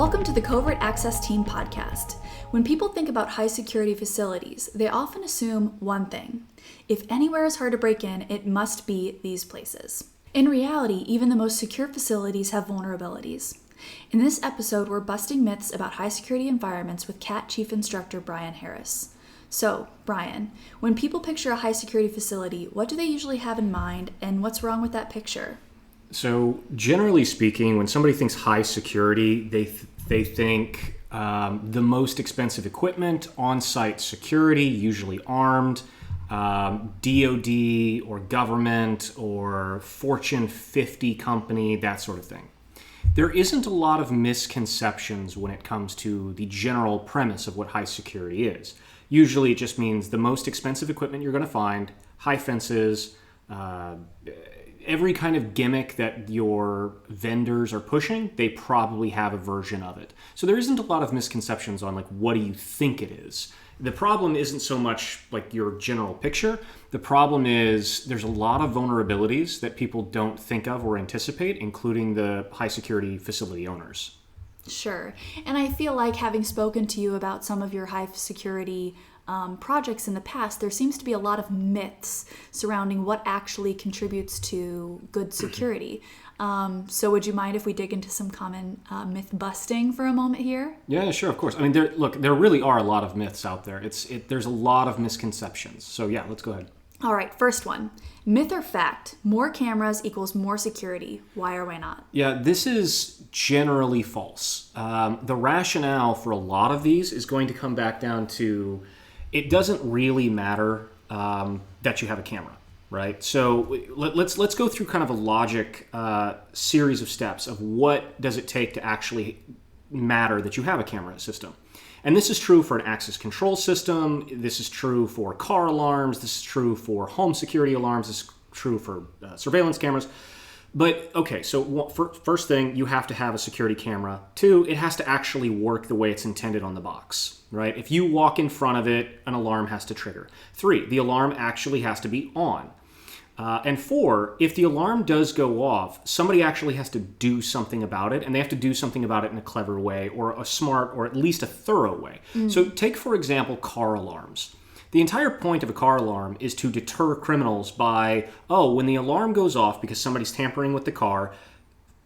Welcome to the Covert Access Team podcast. When people think about high security facilities, they often assume one thing. If anywhere is hard to break in, it must be these places. In reality, even the most secure facilities have vulnerabilities. In this episode, we're busting myths about high security environments with CAT Chief Instructor Brian Harris. So, Brian, when people picture a high security facility, what do they usually have in mind, and what's wrong with that picture? So, generally speaking, when somebody thinks high security, they think the most expensive equipment, on-site security, usually armed, DoD or government or Fortune 50 company, that sort of thing. There isn't a lot of misconceptions when it comes to the general premise of what high security is. Usually it just means the most expensive equipment you're going to find, high fences, every kind of gimmick that your vendors are pushing, they probably have a version of it. So there isn't a lot of misconceptions on like, what do you think it is? The problem isn't so much like your general picture. The problem is there's a lot of vulnerabilities that people don't think of or anticipate, including the high security facility owners. Sure. And I feel like, having spoken to you about some of your high security projects in the past, there seems to be a lot of myths surrounding what actually contributes to good security. So would you mind if we dig into some common myth busting for a moment here? Yeah, sure, of course. I mean, there really are a lot of myths out there. There's a lot of misconceptions. So yeah, let's go ahead. All right, first one. Myth or fact, more cameras equals more security. Why or why not? Yeah, this is generally false. The rationale for a lot of these is going to come back down to, it doesn't really matter that you have a camera, right? So let's go through kind of a logic series of steps of what does it take to actually matter that you have a camera system. And this is true for an access control system. This is true for car alarms. This is true for home security alarms. This is true for surveillance cameras. But okay, so first thing, you have to have a security camera. Two, it has to actually work the way it's intended on the box, right? If you walk in front of it, an alarm has to trigger. Three, the alarm actually has to be on. And four, if the alarm does go off, somebody actually has to do something about it, and they have to do something about it in a clever way, or a smart, or at least a thorough way. So take, for example, car alarms. The entire point of a car alarm is to deter criminals by, when the alarm goes off because somebody's tampering with the car,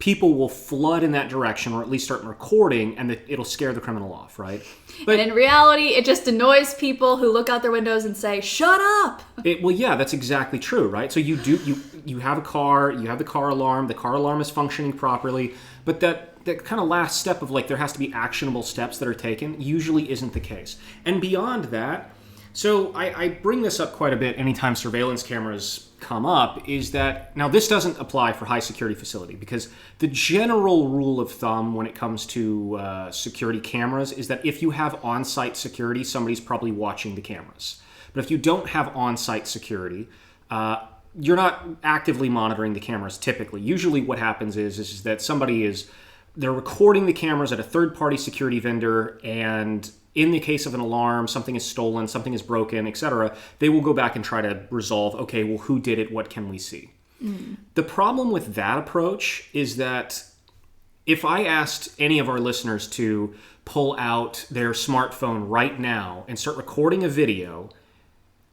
people will flood in that direction, or at least start recording, and it'll scare the criminal off, right? But in reality, it just annoys people who look out their windows and say, "Shut up!" Well, yeah, that's exactly true, right? So you have a car, you have the car alarm is functioning properly, but that kind of last step of like there has to be actionable steps that are taken usually isn't the case. And beyond that, so I bring this up quite a bit anytime surveillance cameras come up, is that now this doesn't apply for high security facility, because the general rule of thumb when it comes to security cameras is that if you have on-site security, somebody's probably watching the cameras. But if you don't have on-site security, you're not actively monitoring the cameras typically. Usually what happens is that they're recording the cameras at a third-party security vendor, and in the case of an alarm, something is stolen, something is broken, etc., they will go back and try to resolve, okay, well, who did it? What can we see? The problem with that approach is that if I asked any of our listeners to pull out their smartphone right now and start recording a video,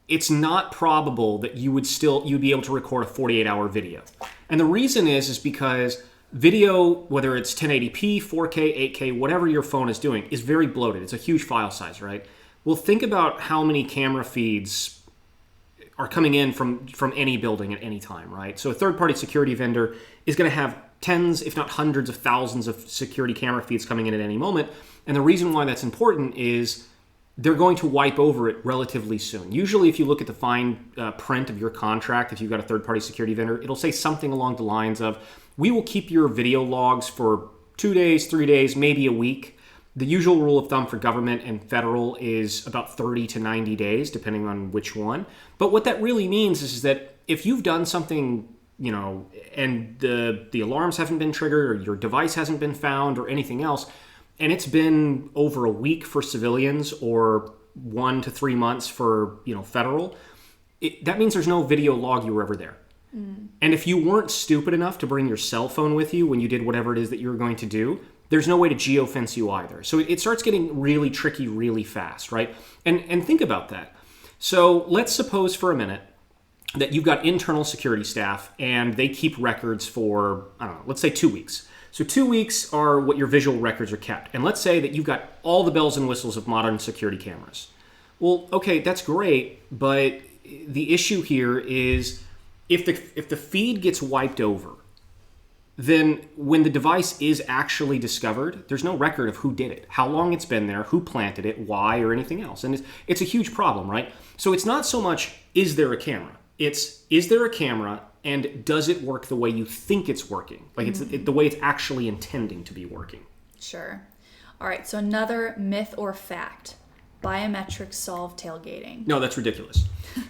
it's not probable that you'd be able to record a 48-hour video. And the reason is because video, whether it's 1080p, 4K, 8K, whatever your phone is doing, is very bloated. It's a huge file size, right? Well, think about how many camera feeds are coming in from any building at any time, right? So a third-party security vendor is going to have tens, if not hundreds of thousands of security camera feeds coming in at any moment. And the reason why that's important is they're going to wipe over it relatively soon. Usually, if you look at the fine print of your contract, if you've got a third-party security vendor, it'll say something along the lines of, we will keep your video logs for 2 days, 3 days, maybe a week. The usual rule of thumb for government and federal is about 30 to 90 days, depending on which one. But what that really means is that if you've done something, and the alarms haven't been triggered, or your device hasn't been found, or anything else, and it's been over a week for civilians, or 1 to 3 months for federal, that means there's no video log you were ever there. And if you weren't stupid enough to bring your cell phone with you when you did whatever it is that you were going to do, there's no way to geofence you either. So it starts getting really tricky really fast, right? And think about that. So let's suppose for a minute that you've got internal security staff and they keep records for, I don't know, let's say 2 weeks. So 2 weeks are what your visual records are kept. And let's say that you've got all the bells and whistles of modern security cameras. Well, okay, that's great, but the issue here is if the feed gets wiped over, then when the device is actually discovered, there's no record of who did it, how long it's been there, who planted it, why, or anything else. And it's a huge problem, right? So it's not so much, is there a camera? It's, is there a camera, and does it work the way you think it's working? Like it's the way it's actually intending to be working. Sure. All right, so another myth or fact. Biometrics solve tailgating. No, that's ridiculous.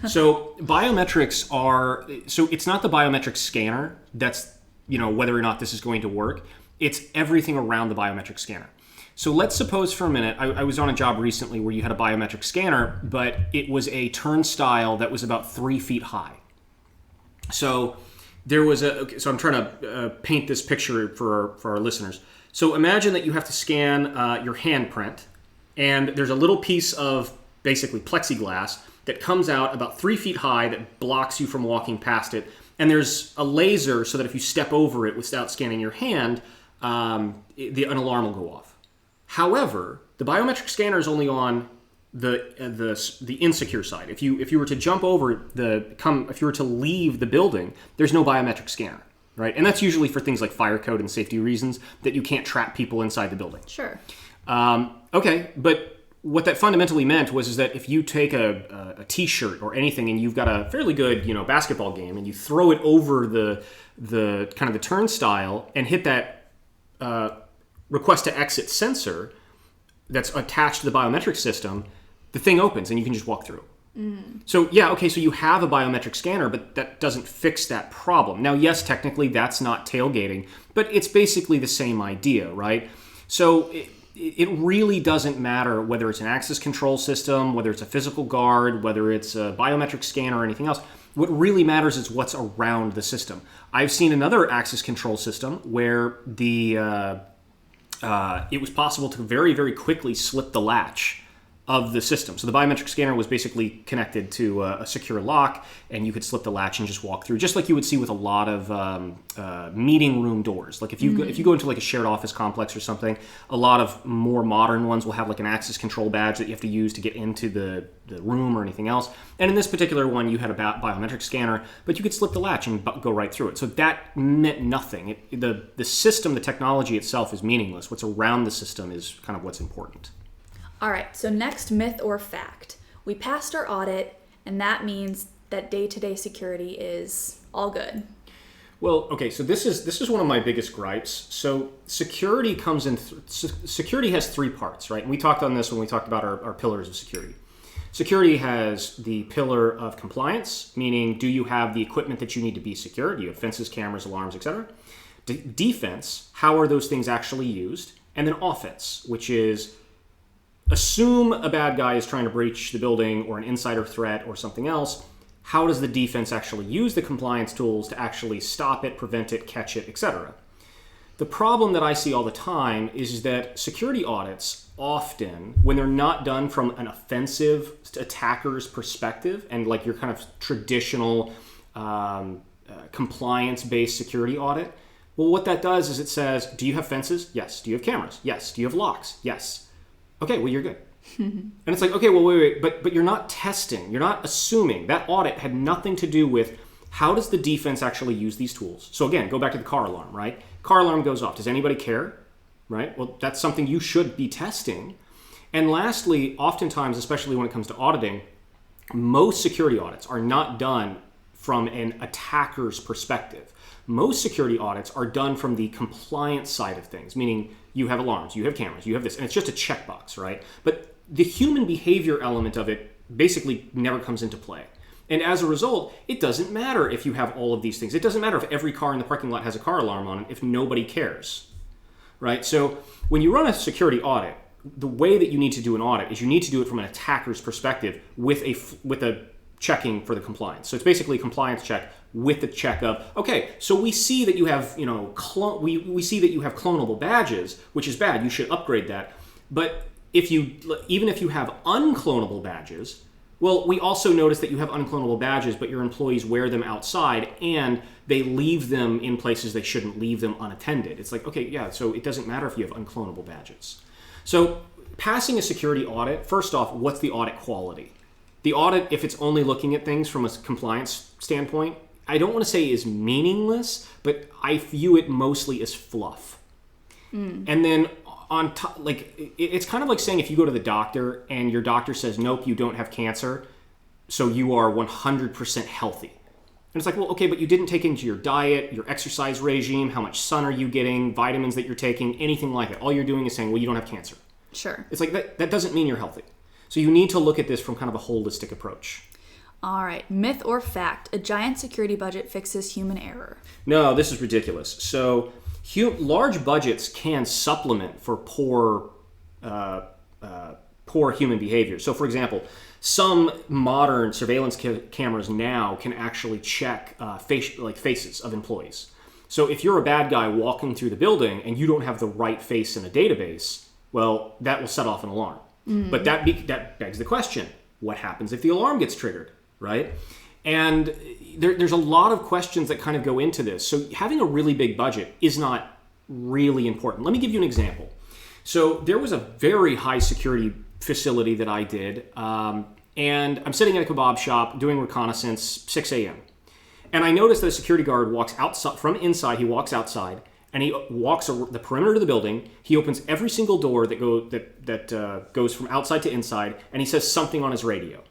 So biometrics are, so it's not the biometric scanner that's, whether or not this is going to work. It's everything around the biometric scanner. So let's suppose for a minute, I was on a job recently where you had a biometric scanner, but it was a turnstile that was about 3 feet high. So there was so I'm trying to paint this picture for our listeners. So imagine that you have to scan your handprint, and there's a little piece of basically plexiglass that comes out about 3 feet high that blocks you from walking past it. And there's a laser so that if you step over it without scanning your hand, an alarm will go off. However, the biometric scanner is only on the insecure side. If you were to jump over if you were to leave the building, there's no biometric scanner, right? And that's usually for things like fire code and safety reasons that you can't trap people inside the building. Sure. Okay, but what that fundamentally meant was that if you take a T-shirt or anything and you've got a fairly good basketball game and you throw it over the kind of the turnstile and hit that request to exit sensor that's attached to the biometric system, the thing opens and you can just walk through. So so you have a biometric scanner, but that doesn't fix that problem. Now, yes, technically that's not tailgating, but it's basically the same idea, right? So it really doesn't matter whether it's an access control system, whether it's a physical guard, whether it's a biometric scanner or anything else. What really matters is what's around the system. I've seen another access control system where it was possible to very, very quickly slip the latch of the system. So the biometric scanner was basically connected to a secure lock, and you could slip the latch and just walk through, just like you would see with a lot of meeting room doors. Like if you go into like a shared office complex or something, a lot of more modern ones will have like an access control badge that you have to use to get into the room or anything else. And in this particular one, you had a biometric scanner, but you could slip the latch and go right through it. So that meant nothing. The system, the technology itself is meaningless. What's around the system is kind of what's important. All right, so next myth or fact. We passed our audit, and that means that day-to-day security is all good. Well, okay, so this is one of my biggest gripes. So security comes in, security has 3 parts, right? And we talked on this when we talked about our pillars of security. Security has the pillar of compliance, meaning do you have the equipment that you need to be secure? Do you have fences, cameras, alarms, etc.? Defense, how are those things actually used? And then offense, which is assume a bad guy is trying to breach the building or an insider threat or something else. How does the defense actually use the compliance tools to actually stop it, prevent it, catch it, etc.? The problem that I see all the time is that security audits often, when they're not done from an offensive attacker's perspective and like your kind of traditional compliance-based security audit, well, what that does is it says, do you have fences? Yes. Do you have cameras? Yes. Do you have locks? Yes. Okay, well, you're good. And it's like, okay, well, wait, but you're not testing. You're not assuming. That audit had nothing to do with how does the defense actually use these tools. So again, go back to the car alarm, right? Car alarm goes off. Does anybody care? Right? Well, that's something you should be testing. And lastly, oftentimes, especially when it comes to auditing, most security audits are not done from an attacker's perspective. Most security audits are done from the compliance side of things, meaning you have alarms, you have cameras, you have this, and it's just a checkbox, right? But the human behavior element of it basically never comes into play. And as a result, it doesn't matter if you have all of these things. It doesn't matter if every car in the parking lot has a car alarm on it if nobody cares, right? So when you run a security audit, the way that you need to do an audit is you need to do it from an attacker's perspective with a checking for the compliance. So it's basically a compliance check. with the check of, okay, so we see that you have, we see that you have clonable badges, which is bad. You should upgrade that. But even if you have unclonable badges, well, we also notice that you have unclonable badges, but your employees wear them outside and they leave them in places they shouldn't leave them unattended. It's like, okay, yeah, so it doesn't matter if you have unclonable badges. So passing a security audit, first off, what's the audit quality? The audit, if it's only looking at things from a compliance standpoint, I don't want to say is meaningless, but I view it mostly as fluff. And then on top, it's kind of like saying if you go to the doctor and your doctor says, nope, you don't have cancer, so you are 100% healthy. And it's like, well, okay, but you didn't take into your diet, your exercise regime, how much sun are you getting, vitamins that you're taking, anything like that. All you're doing is saying, well, you don't have cancer. Sure. It's like that doesn't mean you're healthy. So you need to look at this from kind of a holistic approach. All right. Myth or fact, a giant security budget fixes human error? No, this is ridiculous. So large budgets can supplement for poor human behavior. So, for example, some modern surveillance cameras now can actually check faces of employees. So if you're a bad guy walking through the building and you don't have the right face in a database, well, that will set off an alarm. But that begs the question, what happens if the alarm gets triggered, right? And there's a lot of questions that kind of go into this. So having a really big budget is not really important. Let me give you an example. So there was a very high security facility that I did, and I'm sitting at a kebab shop doing reconnaissance, 6 a.m. And I noticed that a security guard walks outside, from inside, he walks outside, and he walks the perimeter of the building. He opens every single door that goes from outside to inside, and he says something on his radio.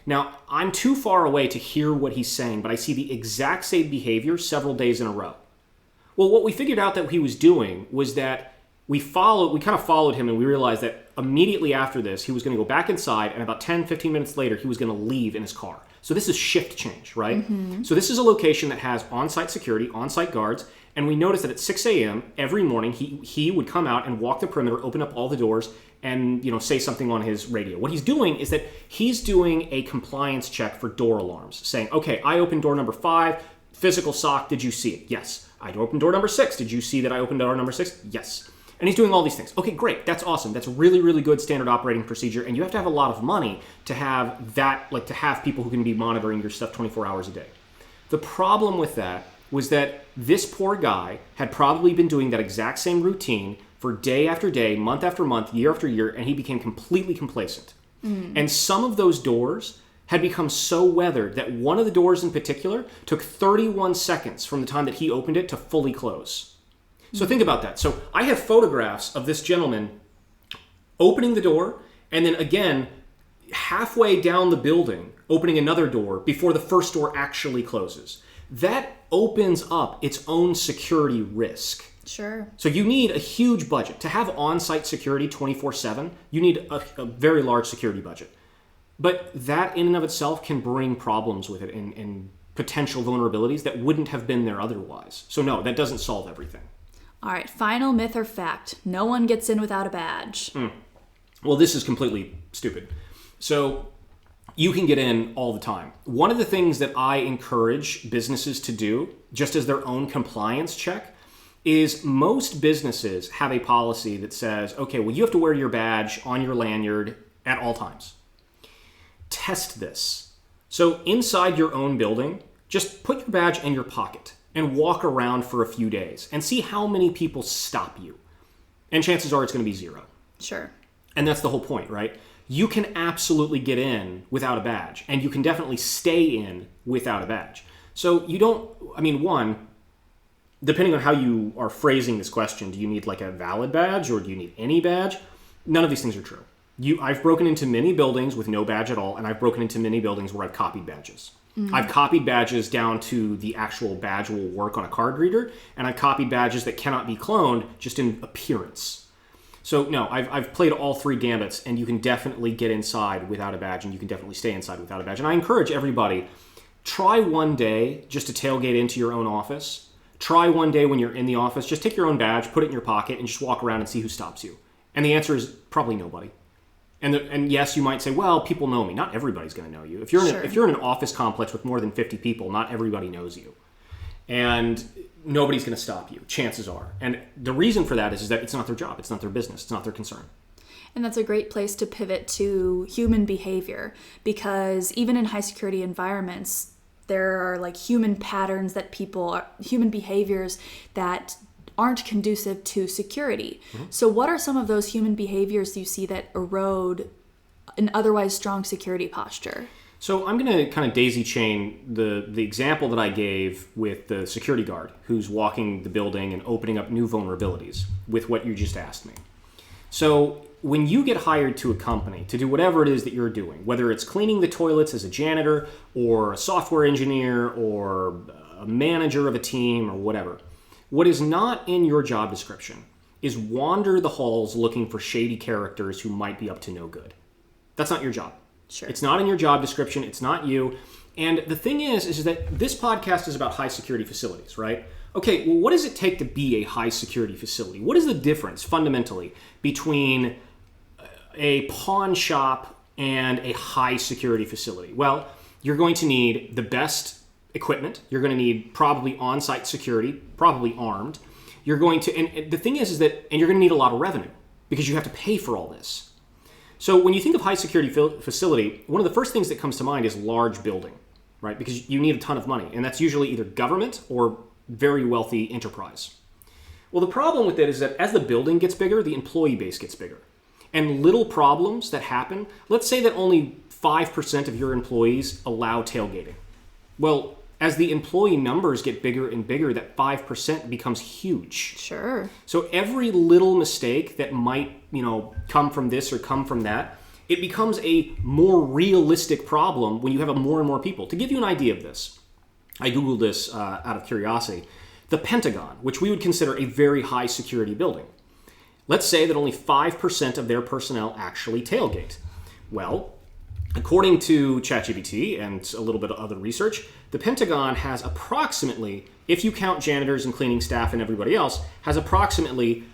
Now, I'm too far away to hear what he's saying, but I see the exact same behavior several days in a row. Well, what we figured out that he was doing was that we kind of followed him, and we realized that immediately after this, he was going to go back inside, and about 10, 15 minutes later, he was going to leave in his car. So this is shift change, right? So this is a location that has on-site security, on-site guards, and we noticed that at 6 a.m. every morning, he would come out and walk the perimeter, open up all the doors, and say something on his radio. What he's doing is that he's doing a compliance check for door alarms, saying, okay, I opened door number 5, physical SOC, did you see it? Yes. I opened door number 6, did you see that I opened door number 6? Yes. And he's doing all these things. Okay, great, that's awesome. That's a really, really good standard operating procedure, and you have to have a lot of money to have that, to have people who can be monitoring your stuff 24 hours a day. The problem with that was that this poor guy had probably been doing that exact same routine for day after day, month after month, year after year, and he became completely complacent. And some of those doors had become so weathered that one of the doors in particular took 31 seconds from the time that he opened it to fully close. So think about that. So I have photographs of this gentleman opening the door and then again, halfway down the building, opening another door before the first door actually closes. That opens up its own security risk. Sure. So you need a huge budget. To have on-site security 24/7, you need a very large security budget. But that in and of itself can bring problems with it and potential vulnerabilities that wouldn't have been there otherwise. So no, that doesn't solve everything. All right, final myth or fact. No one gets in without a badge. Well, this is completely stupid. So you can get in all the time. One of the things that I encourage businesses to do, just as their own compliance check, is most businesses have a policy that says, okay, well, you have to wear your badge on your lanyard at all times. Test this. So inside your own building, just put your badge in your pocket and walk around for a few days and see how many people stop you. And chances are it's going to be 0. Sure. And that's the whole point, right? You can absolutely get in without a badge, and you can definitely stay in without a badge. So you don't, one, depending on how you are phrasing this question, do you need like a valid badge or do you need any badge? None of these things are true. I've broken into many buildings with no badge at all, and I've broken into many buildings where I've copied badges. I've copied badges down to the actual badge will work on a card reader, and I've copied badges that cannot be cloned just in appearance. So no, I've played all 3 gambits, and you can definitely get inside without a badge, and you can definitely stay inside without a badge. And I encourage everybody, try one day just to tailgate into your own office. Try one day when you're in the office, just take your own badge, put it in your pocket, and just walk around and see who stops you. And the answer is probably nobody. And yes, you might say, well, people know me. Not everybody's going to know you. If you're in an office complex with more than 50 people, not everybody knows you. And nobody's going to stop you, chances are. And the reason for that is that it's not their job. It's not their business. It's not their concern. And that's a great place to pivot to human behavior, because even in high security environments, there are like human patterns that human behaviors that aren't conducive to security. Mm-hmm. So what are some of those human behaviors you see that erode an otherwise strong security posture? So I'm going to kind of daisy chain the example that I gave with the security guard who's walking the building and opening up new vulnerabilities with what you just asked me. So when you get hired to a company to do whatever it is that you're doing, whether it's cleaning the toilets as a janitor or a software engineer or a manager of a team or whatever, what is not in your job description is wander the halls looking for shady characters who might be up to no good. That's not your job. Sure. It's not in your job description. It's not you. And the thing is that this podcast is about high security facilities, right? Okay, well, what does it take to be a high security facility? What is the difference fundamentally between a pawn shop and a high security facility? Well, you're going to need the best equipment. You're going to need probably on-site security, probably armed. You're going to, and the thing is that, and you're going to need a lot of revenue because you have to pay for all this. So when you think of high security facility, one of the first things that comes to mind is large building, right? Because you need a ton of money, and that's usually either government or very wealthy enterprise. Well, the problem with it is that as the building gets bigger, the employee base gets bigger. And little problems that happen, let's say that only 5% of your employees allow tailgating. Well, as the employee numbers get bigger and bigger, that 5% becomes huge. Sure. So every little mistake that might, come from this or come from that, it becomes a more realistic problem when you have more and more people. To give you an idea of this, I Googled this out of curiosity. The Pentagon, which we would consider a very high security building. Let's say that only 5% of their personnel actually tailgate. Well, according to ChatGPT and a little bit of other research, the Pentagon has approximately, if you count janitors and cleaning staff and everybody else, has approximately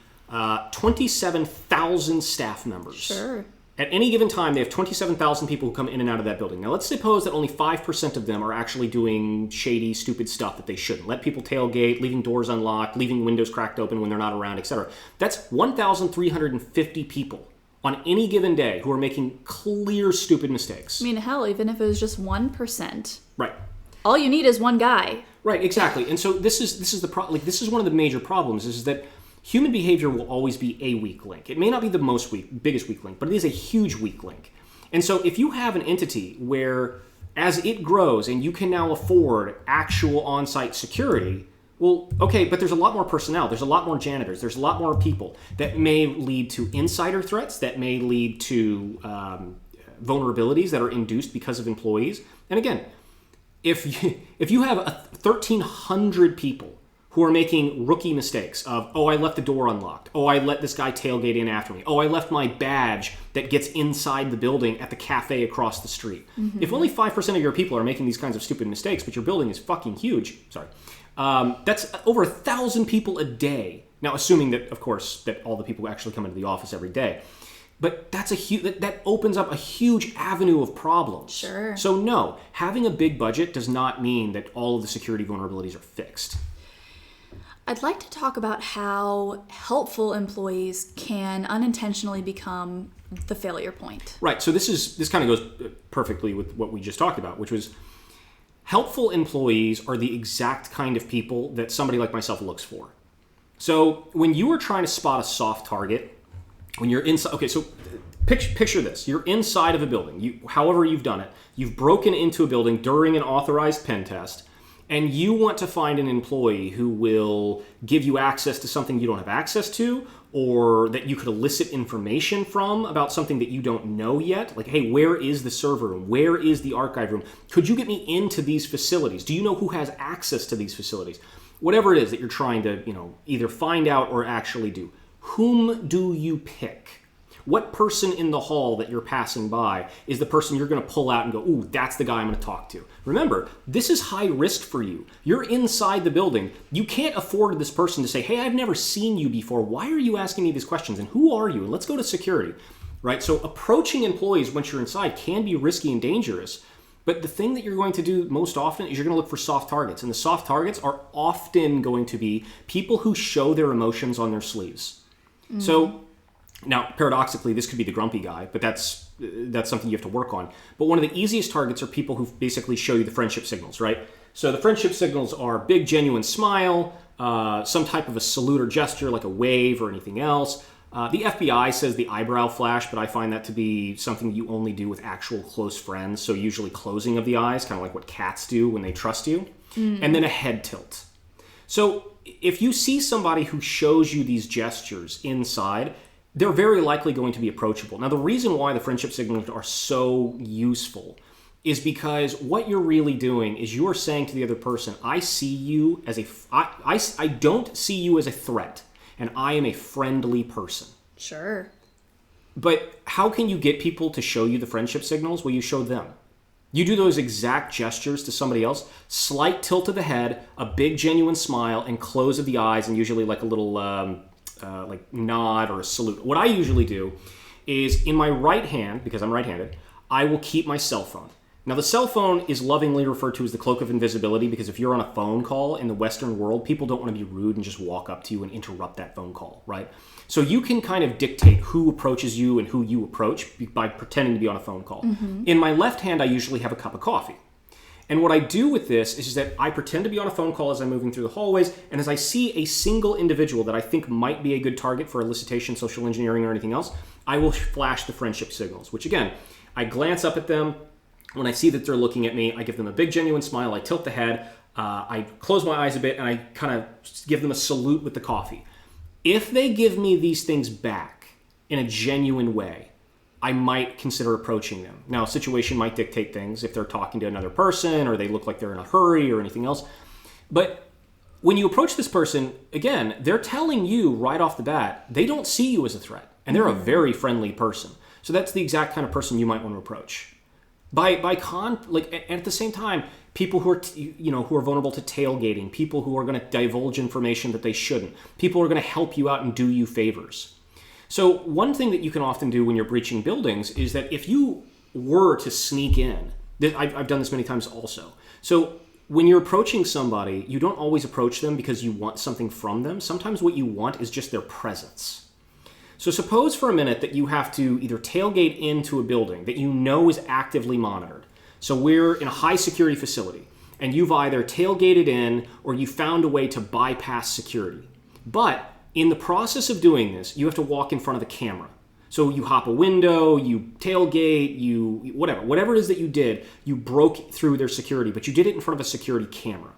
27,000 staff members. Sure. At any given time, they have 27,000 people who come in and out of that building. Now, let's suppose that only 5% of them are actually doing shady, stupid stuff that they shouldn't. Let people tailgate, leaving doors unlocked, leaving windows cracked open when they're not around, etc. That's 1,350 people on any given day who are making clear, stupid mistakes. I mean, hell, even if it was just 1%. Right. All you need is one guy. Right, exactly. And so this is this is one of the major problems is that human behavior will always be a weak link. It may not be the biggest weak link, but it is a huge weak link. And so if you have an entity where as it grows and you can now afford actual on-site security, well, okay, but there's a lot more personnel. There's a lot more janitors. There's a lot more people. That may lead to insider threats. That may lead to vulnerabilities that are induced because of employees. And again, if you have 1,300 people who are making rookie mistakes of, oh, I left the door unlocked. Oh, I let this guy tailgate in after me. Oh, I left my badge that gets inside the building at the cafe across the street. Mm-hmm. If only 5% of your people are making these kinds of stupid mistakes, but your building is fucking huge, that's over 1,000 people a day. Now, assuming that, of course, that all the people actually come into the office every day. But that's that opens up a huge avenue of problems. Sure. So no, having a big budget does not mean that all of the security vulnerabilities are fixed. I'd like to talk about how helpful employees can unintentionally become the failure point. Right. So this kind of goes perfectly with what we just talked about, which was helpful employees are the exact kind of people that somebody like myself looks for. So when you are trying to spot a soft target, when you're inside, okay, so picture this. You're inside of a building. However you've done it, you've broken into a building during an authorized pen test, and you want to find an employee who will give you access to something you don't have access to, or that you could elicit information from about something that you don't know yet. Like, hey, where is the server room? Where is the archive room? Could you get me into these facilities? Do you know who has access to these facilities? Whatever it is that you're trying to, either find out or actually do. Whom do you pick? What person in the hall that you're passing by is the person you're going to pull out and go, ooh, that's the guy I'm going to talk to? Remember, this is high risk for you. You're inside the building. You can't afford this person to say, hey, I've never seen you before. Why are you asking me these questions? And who are you? And let's go to security. right? So approaching employees once you're inside can be risky and dangerous. But the thing that you're going to do most often is you're going to look for soft targets. And the soft targets are often going to be people who show their emotions on their sleeves. So now, paradoxically, this could be the grumpy guy, but that's something you have to work on. But one of the easiest targets are people who basically show you the friendship signals, right? So the friendship signals are big, genuine smile, some type of a salute or gesture like a wave or anything else. The FBI says the eyebrow flash, but I find that to be something you only do with actual close friends. So usually closing of the eyes, kind of like what cats do when they trust you. And then a head tilt. So if you see somebody who shows you these gestures inside, they're very likely going to be approachable. Now, the reason why the friendship signals are so useful is because what you're really doing is you are saying to the other person, I see you as I don't see you as a threat. And I am a friendly person. Sure. But how can you get people to show you the friendship signals? Well, you show them. You do those exact gestures to somebody else, slight tilt of the head, a big genuine smile, and close of the eyes, and usually like a little like nod or a salute. What I usually do is in my right hand, because I'm right-handed, I will keep my cell phone. Now, the cell phone is lovingly referred to as the cloak of invisibility because if you're on a phone call in the Western world, people don't want to be rude and just walk up to you and interrupt that phone call, right? So you can kind of dictate who approaches you and who you approach by pretending to be on a phone call. In my left hand, I usually have a cup of coffee. And what I do with this is that I pretend to be on a phone call as I'm moving through the hallways, and as I see a single individual that I think might be a good target for elicitation, social engineering, or anything else, I will flash the friendship signals, which again, I glance up at them. When I see that they're looking at me, I give them a big, genuine smile. I tilt the head. I close my eyes a bit, and I kind of give them a salute with the coffee. If they give me these things back in a genuine way, I might consider approaching them. Now, a situation might dictate things if they're talking to another person or they look like they're in a hurry or anything else. But when you approach this person, again, they're telling you right off the bat, they don't see you as a threat, and they're a very friendly person. So that's the exact kind of person you might want to approach. At the same time, people who are who are vulnerable to tailgating, people who are going to divulge information that they shouldn't, people who are going to help you out and do you favors. So one thing that you can often do when you're breaching buildings is that if you were to sneak in, I've done this many times also. So when you're approaching somebody, you don't always approach them because you want something from them. Sometimes what you want is just their presence. So suppose for a minute that you have to either tailgate into a building that you know is actively monitored. So we're in a high security facility and you've either tailgated in or you found a way to bypass security. But in the process of doing this, you have to walk in front of the camera. So you hop a window, you tailgate, whatever it is that you did, you broke through their security, but you did it in front of a security camera.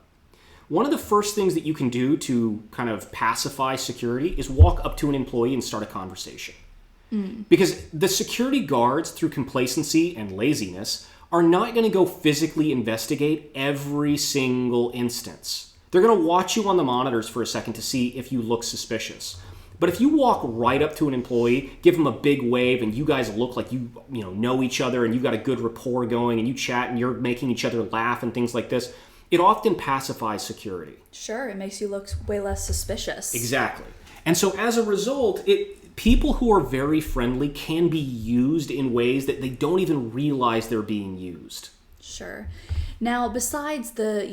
One of the first things that you can do to kind of pacify security is walk up to an employee and start a conversation. Because the security guards, through complacency and laziness, are not going to go physically investigate every single instance. They're going to watch you on the monitors for a second to see if you look suspicious. But if you walk right up to an employee, give them a big wave, and you guys look like you know each other and you've got a good rapport going and you chat and you're making each other laugh and things like this, it often pacifies security. Sure, it makes you look way less suspicious. Exactly. And so as a result, people who are very friendly can be used in ways that they don't even realize they're being used. Sure. Now, besides the,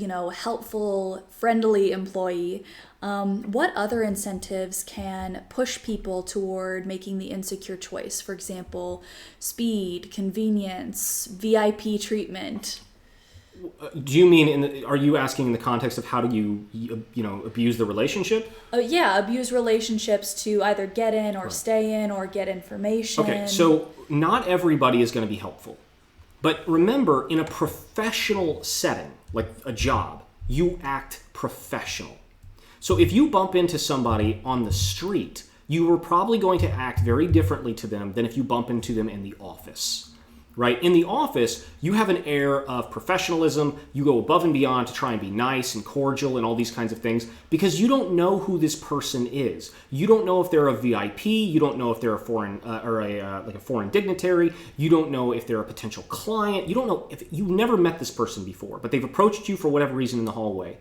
helpful, friendly employee, what other incentives can push people toward making the insecure choice? For example, speed, convenience, VIP treatment. Do you mean, are you asking in the context of how do you abuse the relationship? Yeah, abuse relationships to either get in or stay in or get information. Okay, so not everybody is going to be helpful. But remember, in a professional setting, like a job, you act professional. So if you bump into somebody on the street, you are probably going to act very differently to them than if you bump into them in the office. Right? In the office, you have an air of professionalism. You go above and beyond to try and be nice and cordial and all these kinds of things because you don't know who this person is. You don't know if they're a VIP. You don't know if they're a foreign a foreign dignitary. You don't know if they're a potential client. You don't know if you've never met this person before, but they've approached you for whatever reason in the hallway.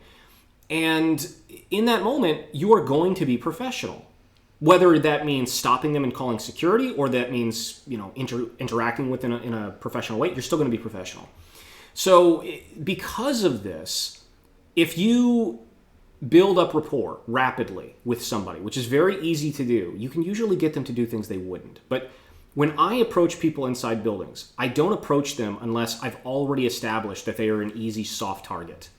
And in that moment, you are going to be professional. Whether that means stopping them and calling security, or that means interacting with in a professional way, you're still going to be professional. So because of this, if you build up rapport rapidly with somebody, which is very easy to do, you can usually get them to do things they wouldn't. But when I approach people inside buildings, I don't approach them unless I've already established that they are an easy, soft target.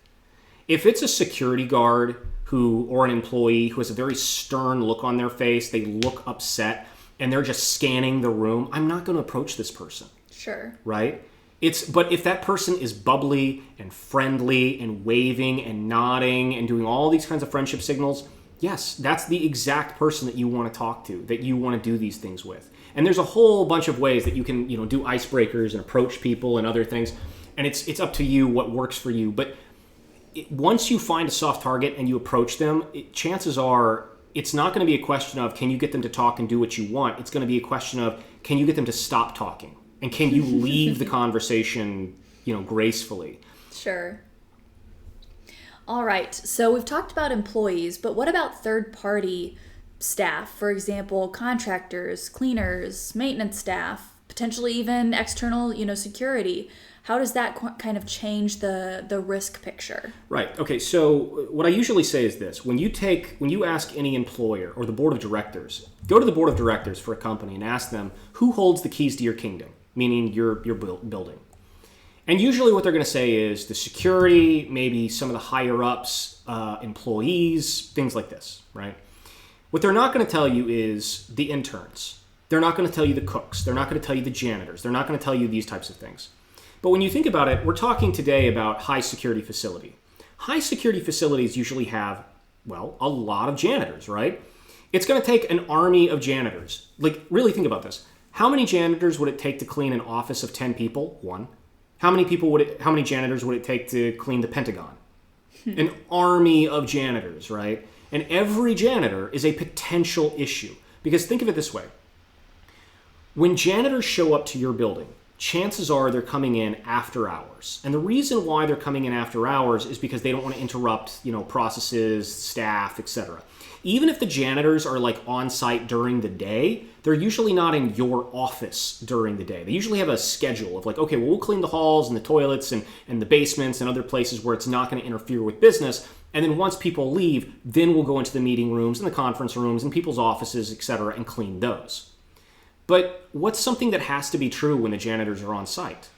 If it's a security guard or an employee who has a very stern look on their face, they look upset, and they're just scanning the room, I'm not going to approach this person. Sure. Right? But if that person is bubbly and friendly and waving and nodding and doing all these kinds of friendship signals, yes, that's the exact person that you want to talk to, that you want to do these things with. And there's a whole bunch of ways that you can, do icebreakers and approach people and other things. And it's up to you what works for you. But once you find a soft target and you approach them, chances are it's not going to be a question of can you get them to talk and do what you want. It's going to be a question of can you get them to stop talking, and can you leave the conversation, gracefully. Sure. All right. So we've talked about employees, but what about third-party staff? For example, contractors, cleaners, maintenance staff, potentially even external, security. How does that kind of change the risk picture? Right. Okay. So what I usually say is this: when you ask any employer or the board of directors, go to the board of directors for a company and ask them who holds the keys to your kingdom, meaning your building. And usually what they're going to say is the security, maybe some of the higher ups, employees, things like this, right? What they're not going to tell you is the interns. They're not going to tell you the cooks. They're not going to tell you the janitors. They're not going to tell you these types of things. But when you think about it, we're talking today about high security facility. High security facilities usually have, a lot of janitors, right? It's going to take an army of janitors. Like, really think about this. How many janitors would it take to clean an office of 10 people? 1. How many janitors would it take to clean the Pentagon? An army of janitors, right? And every janitor is a potential issue. Because think of it this way. When janitors show up to your building, chances are they're coming in after hours. And the reason why they're coming in after hours is because they don't want to interrupt, processes, staff, etc. Even if the janitors are on site during the day, they're usually not in your office during the day. They usually have a schedule of we'll clean the halls and the toilets and the basements and other places where it's not going to interfere with business. And then once people leave, then we'll go into the meeting rooms and the conference rooms and people's offices, etc., and clean those. But what's something that has to be true when the janitors are on site?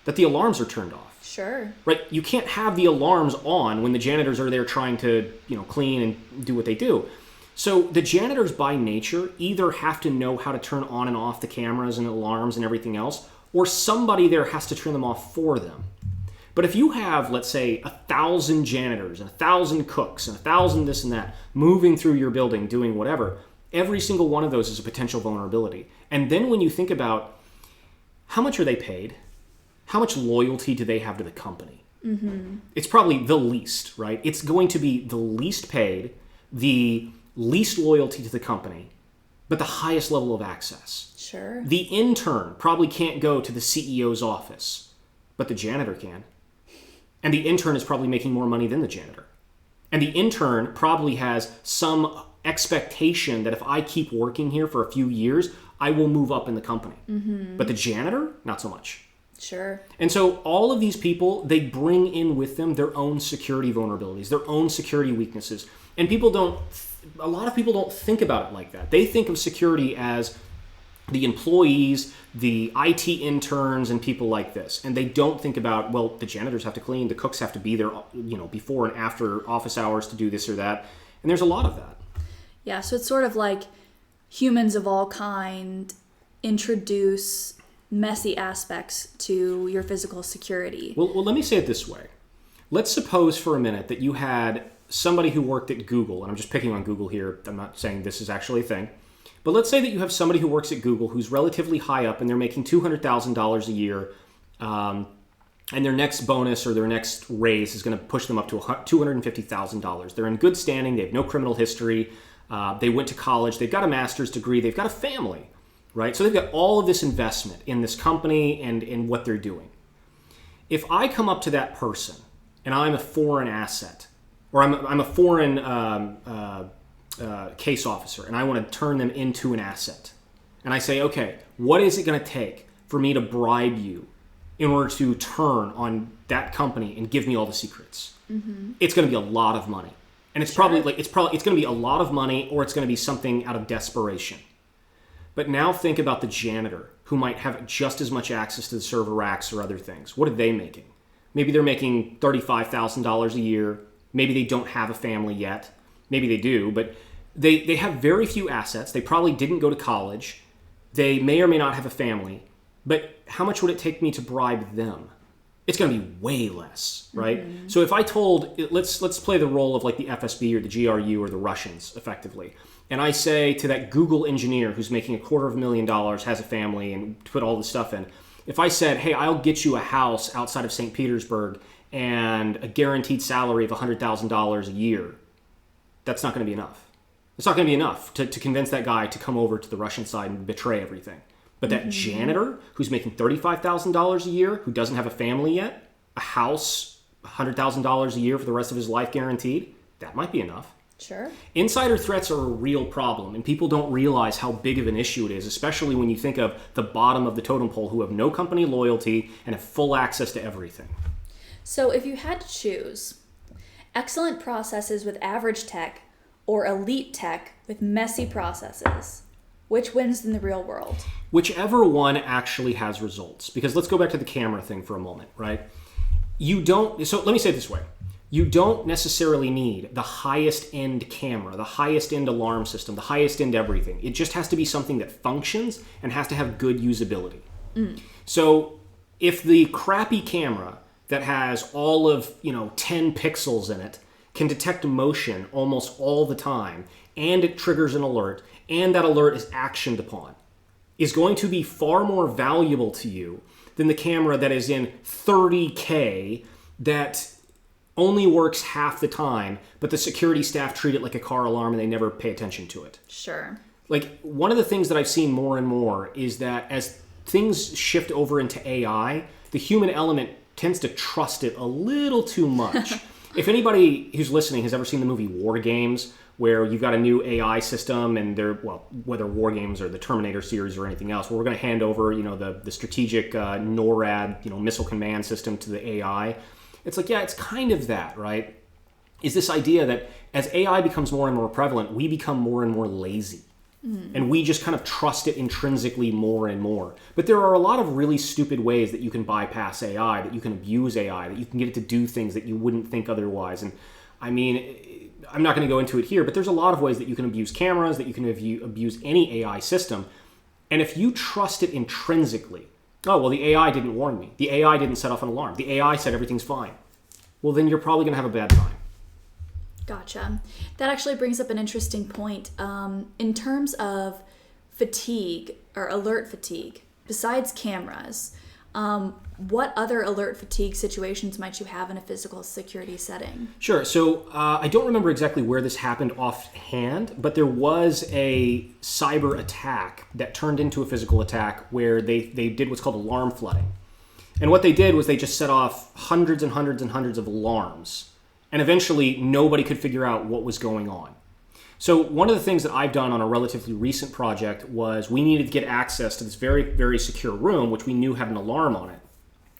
That the alarms are turned off. Sure. Right? You can't have the alarms on when the janitors are there trying to, clean and do what they do. So the janitors by nature either have to know how to turn on and off the cameras and alarms and everything else, or somebody there has to turn them off for them. But if you have, let's say, 1,000 janitors and 1,000 cooks and 1,000 this and that moving through your building doing whatever, every single one of those is a potential vulnerability. And then when you think about how much are they paid, how much loyalty do they have to the company? Mm-hmm. It's probably the least, right? It's going to be the least paid, the least loyalty to the company, but the highest level of access. Sure. The intern probably can't go to the CEO's office, but the janitor can. And the intern is probably making more money than the janitor. And the intern probably has some expectation that if I keep working here for a few years, I will move up in the company. Mm-hmm. But the janitor, not so much. Sure. And so all of these people, they bring in with them their own security vulnerabilities, their own security weaknesses. And a lot of people don't think about it like that. They think of security as the employees, the IT interns, and people like this. And they don't think about, the janitors have to clean, the cooks have to be there, before and after office hours to do this or that. And there's a lot of that. Yeah, so it's sort of like humans of all kind introduce messy aspects to your physical security. Well, let me say it this way. Let's suppose for a minute that you had somebody who worked at Google, and I'm just picking on Google here. I'm not saying this is actually a thing. But let's say that you have somebody who works at Google who's relatively high up and they're making $200,000 a year, and their next bonus or their next raise is going to push them up to $250,000. They're in good standing. They have no criminal history. They went to college. They've got a master's degree. They've got a family, right? So they've got all of this investment in this company and in what they're doing. If I come up to that person and I'm a foreign asset, or I'm a foreign case officer, and I want to turn them into an asset. And I say, okay, what is it going to take for me to bribe you in order to turn on that company and give me all the secrets? Mm-hmm. It's going to be a lot of money. And it's probably it's going to be a lot of money, or it's going to be something out of desperation. But now think about the janitor who might have just as much access to the server racks or other things. What are they making? Maybe they're making $35,000 a year. Maybe they don't have a family yet. Maybe they do, but they have very few assets. They probably didn't go to college. They may or may not have a family. But how much would it take me to bribe them? It's going to be way less, right? Mm-hmm. So if I told, let's play the role of like the FSB or the GRU or the Russians, effectively. And I say to that Google engineer who's making $250,000, has a family, and put all this stuff in, if I said, hey, I'll get you a house outside of St. Petersburg and a guaranteed salary of $100,000 a year, that's not going to be enough. It's not going to be enough to convince that guy to come over to the Russian side and betray everything. But that janitor who's making $35,000 a year, who doesn't have a family yet, a house, $100,000 a year for the rest of his life guaranteed, that might be enough. Sure. Insider threats are a real problem, and people don't realize how big of an issue it is, especially when you think of the bottom of the totem pole who have no company loyalty and have full access to everything. So if you had to choose excellent processes with average tech or elite tech with messy processes, which wins in the real world? Whichever one actually has results. Because let's go back to the camera thing for a moment, right? So let me say it this way. You don't necessarily need the highest end camera, the highest end alarm system, the highest end everything. It just has to be something that functions and has to have good usability. So if the crappy camera that has all of 10 pixels in it can detect motion almost all the time, and it triggers an alert, and that alert is actioned upon, is going to be far more valuable to you than the camera that is in 30K that only works half the time, but the security staff treat it like a car alarm and they never pay attention to it. Sure. Like, one of the things that I've seen more and more is that as things shift over into AI, the human element tends to trust it a little too much. If anybody who's listening has ever seen the movie War Games, where you've got a new AI system and whether War Games or the Terminator series or anything else, where we're going to hand over, the strategic NORAD, missile command system to the AI. It's like, yeah, it's kind of that, right? Is this idea that as AI becomes more and more prevalent, we become more and more lazy. And we just kind of trust it intrinsically more and more. But there are a lot of really stupid ways that you can bypass AI, that you can abuse AI, that you can get it to do things that you wouldn't think otherwise. And I mean, I'm not going to go into it here, but there's a lot of ways that you can abuse cameras, that you can abuse any AI system. And if you trust it intrinsically, oh, well, the AI didn't warn me. The AI didn't set off an alarm. The AI said everything's fine. Well, then you're probably going to have a bad time. Gotcha. That actually brings up an interesting point. In terms of fatigue or alert fatigue, besides cameras, what other alert fatigue situations might you have in a physical security setting? Sure. So I don't remember exactly where this happened offhand, but there was a cyber attack that turned into a physical attack where they did what's called alarm flooding. And what they did was they just set off hundreds and hundreds and hundreds of alarms. And eventually, nobody could figure out what was going on. So one of the things that I've done on a relatively recent project was we needed to get access to this very, very secure room, which we knew had an alarm on it.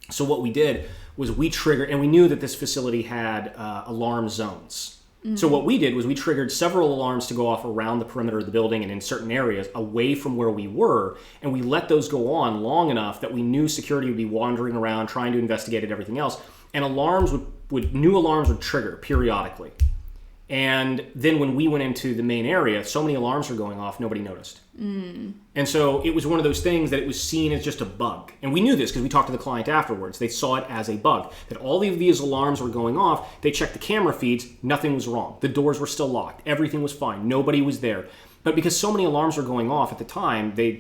So what we did was we triggered, and we knew that this facility had alarm zones. So what we did was we triggered several alarms to go off around the perimeter of the building and in certain areas away from where we were, and we let those go on long enough that we knew security would be wandering around trying to investigate it, everything else, and new alarms would trigger periodically. And then when we went into the main area, so many alarms were going off, nobody noticed. And so it was one of those things that it was seen as just a bug. And we knew this because we talked to the client afterwards. They saw it as a bug, that all of these alarms were going off. They checked the camera feeds, nothing was wrong. The doors were still locked. Everything was fine. Nobody was there. But because so many alarms were going off at the time, they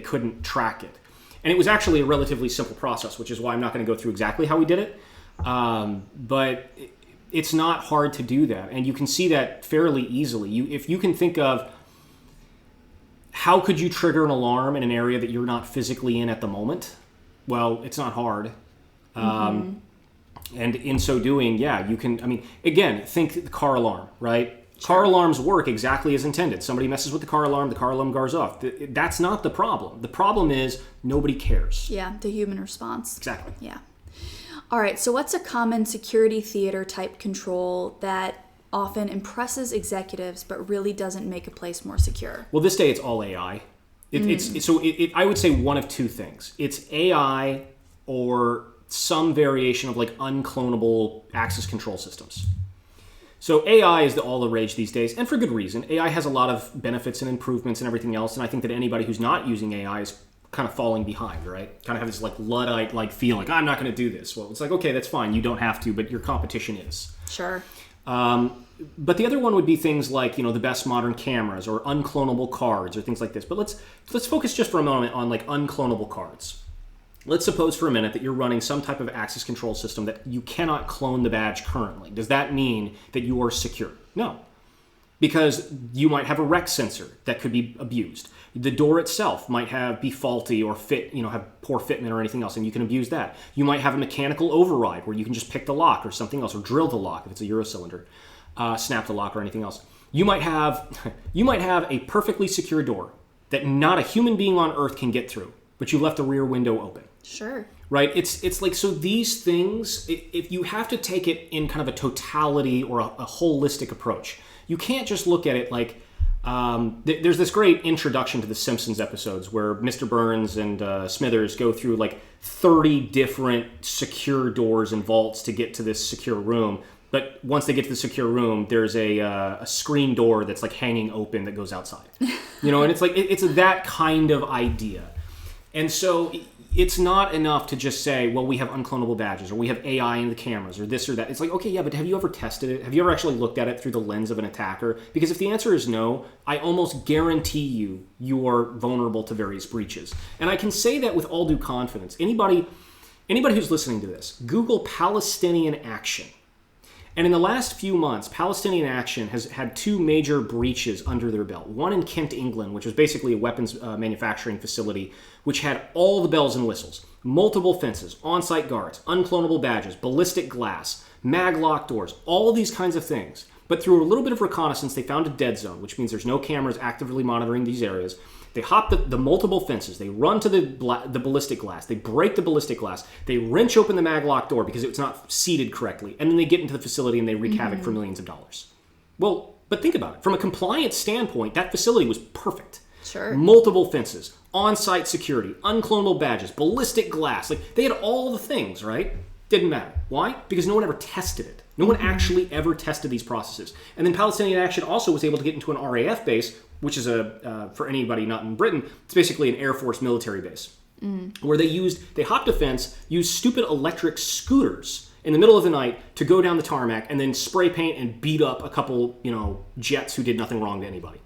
couldn't track it. And it was actually a relatively simple process, which is why I'm not going to go through exactly how we did it. But it's not hard to do that. And you can see that fairly easily. If you can think of how could you trigger an alarm in an area that you're not physically in at the moment, well, it's not hard. And in so doing, yeah, you can, again, think the car alarm, right? Car alarms work exactly as intended. Somebody messes with the car alarm goes off. That's not the problem. The problem is nobody cares. Yeah, the human response. Exactly. Yeah. All right, so what's a common security theater type control that often impresses executives but really doesn't make a place more secure? Well, this day it's all AI. I would say one of two things. It's AI or some variation of like unclonable access control systems. So AI is all the rage these days, and for good reason. AI has a lot of benefits and improvements and everything else, and I think that anybody who's not using AI is kind of falling behind, right? Kind of have this like Luddite like feel like I'm not going to do this. Well, it's like, okay, that's fine. You don't have to, but your competition is. Sure. But the other one would be things like, the best modern cameras or unclonable cards or things like this. But let's focus just for a moment on like unclonable cards. Let's suppose for a minute that you're running some type of access control system that you cannot clone the badge currently. Does that mean that you are secure? No. Because you might have a rec sensor that could be abused. The door itself might be faulty or have poor fitment or anything else, and you can abuse that. You might have a mechanical override where you can just pick the lock or something else, or drill the lock if it's a Eurocylinder, snap the lock or anything else. You might have a perfectly secure door that not a human being on Earth can get through, but you left the rear window open. Sure. Right? It's like, so these things, if you have to take it in kind of a totality or a holistic approach. You can't just look at it like, there's this great introduction to the Simpsons episodes where Mr. Burns and Smithers go through like 30 different secure doors and vaults to get to this secure room. But once they get to the secure room, there's a screen door that's like hanging open that goes outside. And it's like, it's that kind of idea. And so it's not enough to just say, well, we have unclonable badges or we have AI in the cameras or this or that. It's like, okay, yeah, but have you ever tested it? Have you ever actually looked at it through the lens of an attacker? Because if the answer is no, I almost guarantee you are vulnerable to various breaches. And I can say that with all due confidence. Anybody who's listening to this, Google Palestinian action. And in the last few months, Palestinian Action has had two major breaches under their belt. One in Kent, England, which was basically a weapons manufacturing facility, which had all the bells and whistles. Multiple fences, on-site guards, unclonable badges, ballistic glass, mag-lock doors, all these kinds of things. But through a little bit of reconnaissance, they found a dead zone, which means there's no cameras actively monitoring these areas. They hop the multiple fences. They run to the ballistic glass. They break the ballistic glass. They wrench open the mag-lock door because it's not seated correctly. And then they get into the facility and they wreak havoc for millions of dollars. Well, but think about it. From a compliance standpoint, that facility was perfect. Sure. Multiple fences, on-site security, unclonable badges, ballistic glass. Like, they had all the things, right? Didn't matter. Why? Because no one ever tested it. No one actually ever tested these processes. And then Palestinian Action also was able to get into an RAF base, which is for anybody not in Britain, it's basically an Air Force military base, where they hopped a fence, used stupid electric scooters in the middle of the night to go down the tarmac and then spray paint and beat up a couple, jets who did nothing wrong to anybody.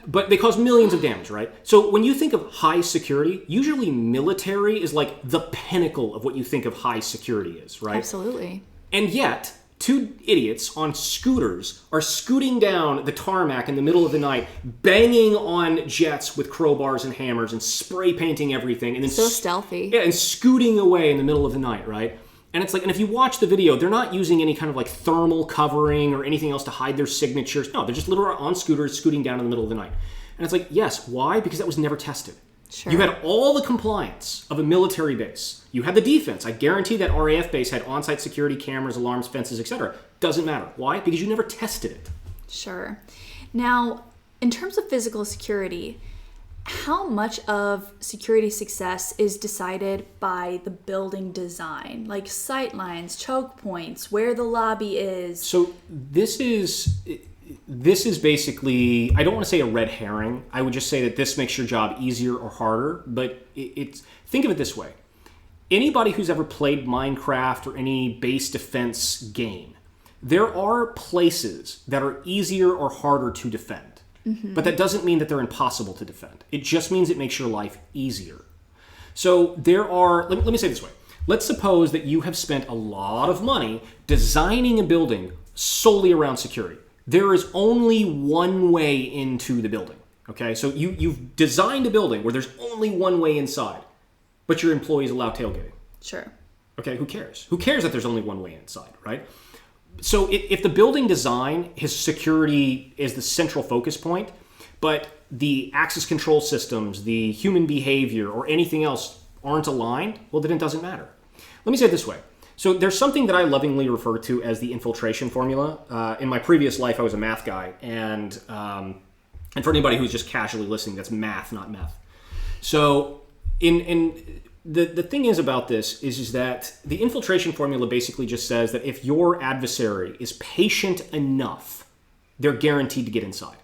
But they caused millions of damage, right? So when you think of high security, usually military is like the pinnacle of what you think of high security is, right? Absolutely. And yet, two idiots on scooters are scooting down the tarmac in the middle of the night, banging on jets with crowbars and hammers and spray painting everything. And then so stealthy. Yeah, and scooting away in the middle of the night, right? And it's like, and if you watch the video, they're not using any kind of like thermal covering or anything else to hide their signatures. No, they're just literally on scooters scooting down in the middle of the night. And it's like, yes, why? Because that was never tested. Sure. You had all the compliance of a military base. You had the defense. I guarantee that RAF base had on-site security, cameras, alarms, fences, etc. Doesn't matter. Why? Because you never tested it. Sure. Now, in terms of physical security, how much of security success is decided by the building design? Like sight lines, choke points, where the lobby is? So this is basically, I don't want to say a red herring. I would just say that this makes your job easier or harder. But think of it this way. Anybody who's ever played Minecraft or any base defense game, there are places that are easier or harder to defend. Mm-hmm. But that doesn't mean that they're impossible to defend. It just means it makes your life easier. So there are, let me say it this way. Let's suppose that you have spent a lot of money designing a building solely around security. There is only one way into the building, okay? So you've designed a building where there's only one way inside, but your employees allow tailgating. Sure. Okay, who cares? Who cares that there's only one way inside, right? So if the building design, his security is the central focus point, but the access control systems, the human behavior, or anything else aren't aligned, well, then it doesn't matter. Let me say it this way. So there's something that I lovingly refer to as the infiltration formula. In my previous life, I was a math guy, and for anybody who's just casually listening, that's math, not meth. So the thing is about this is that the infiltration formula basically just says that if your adversary is patient enough, they're guaranteed to get inside.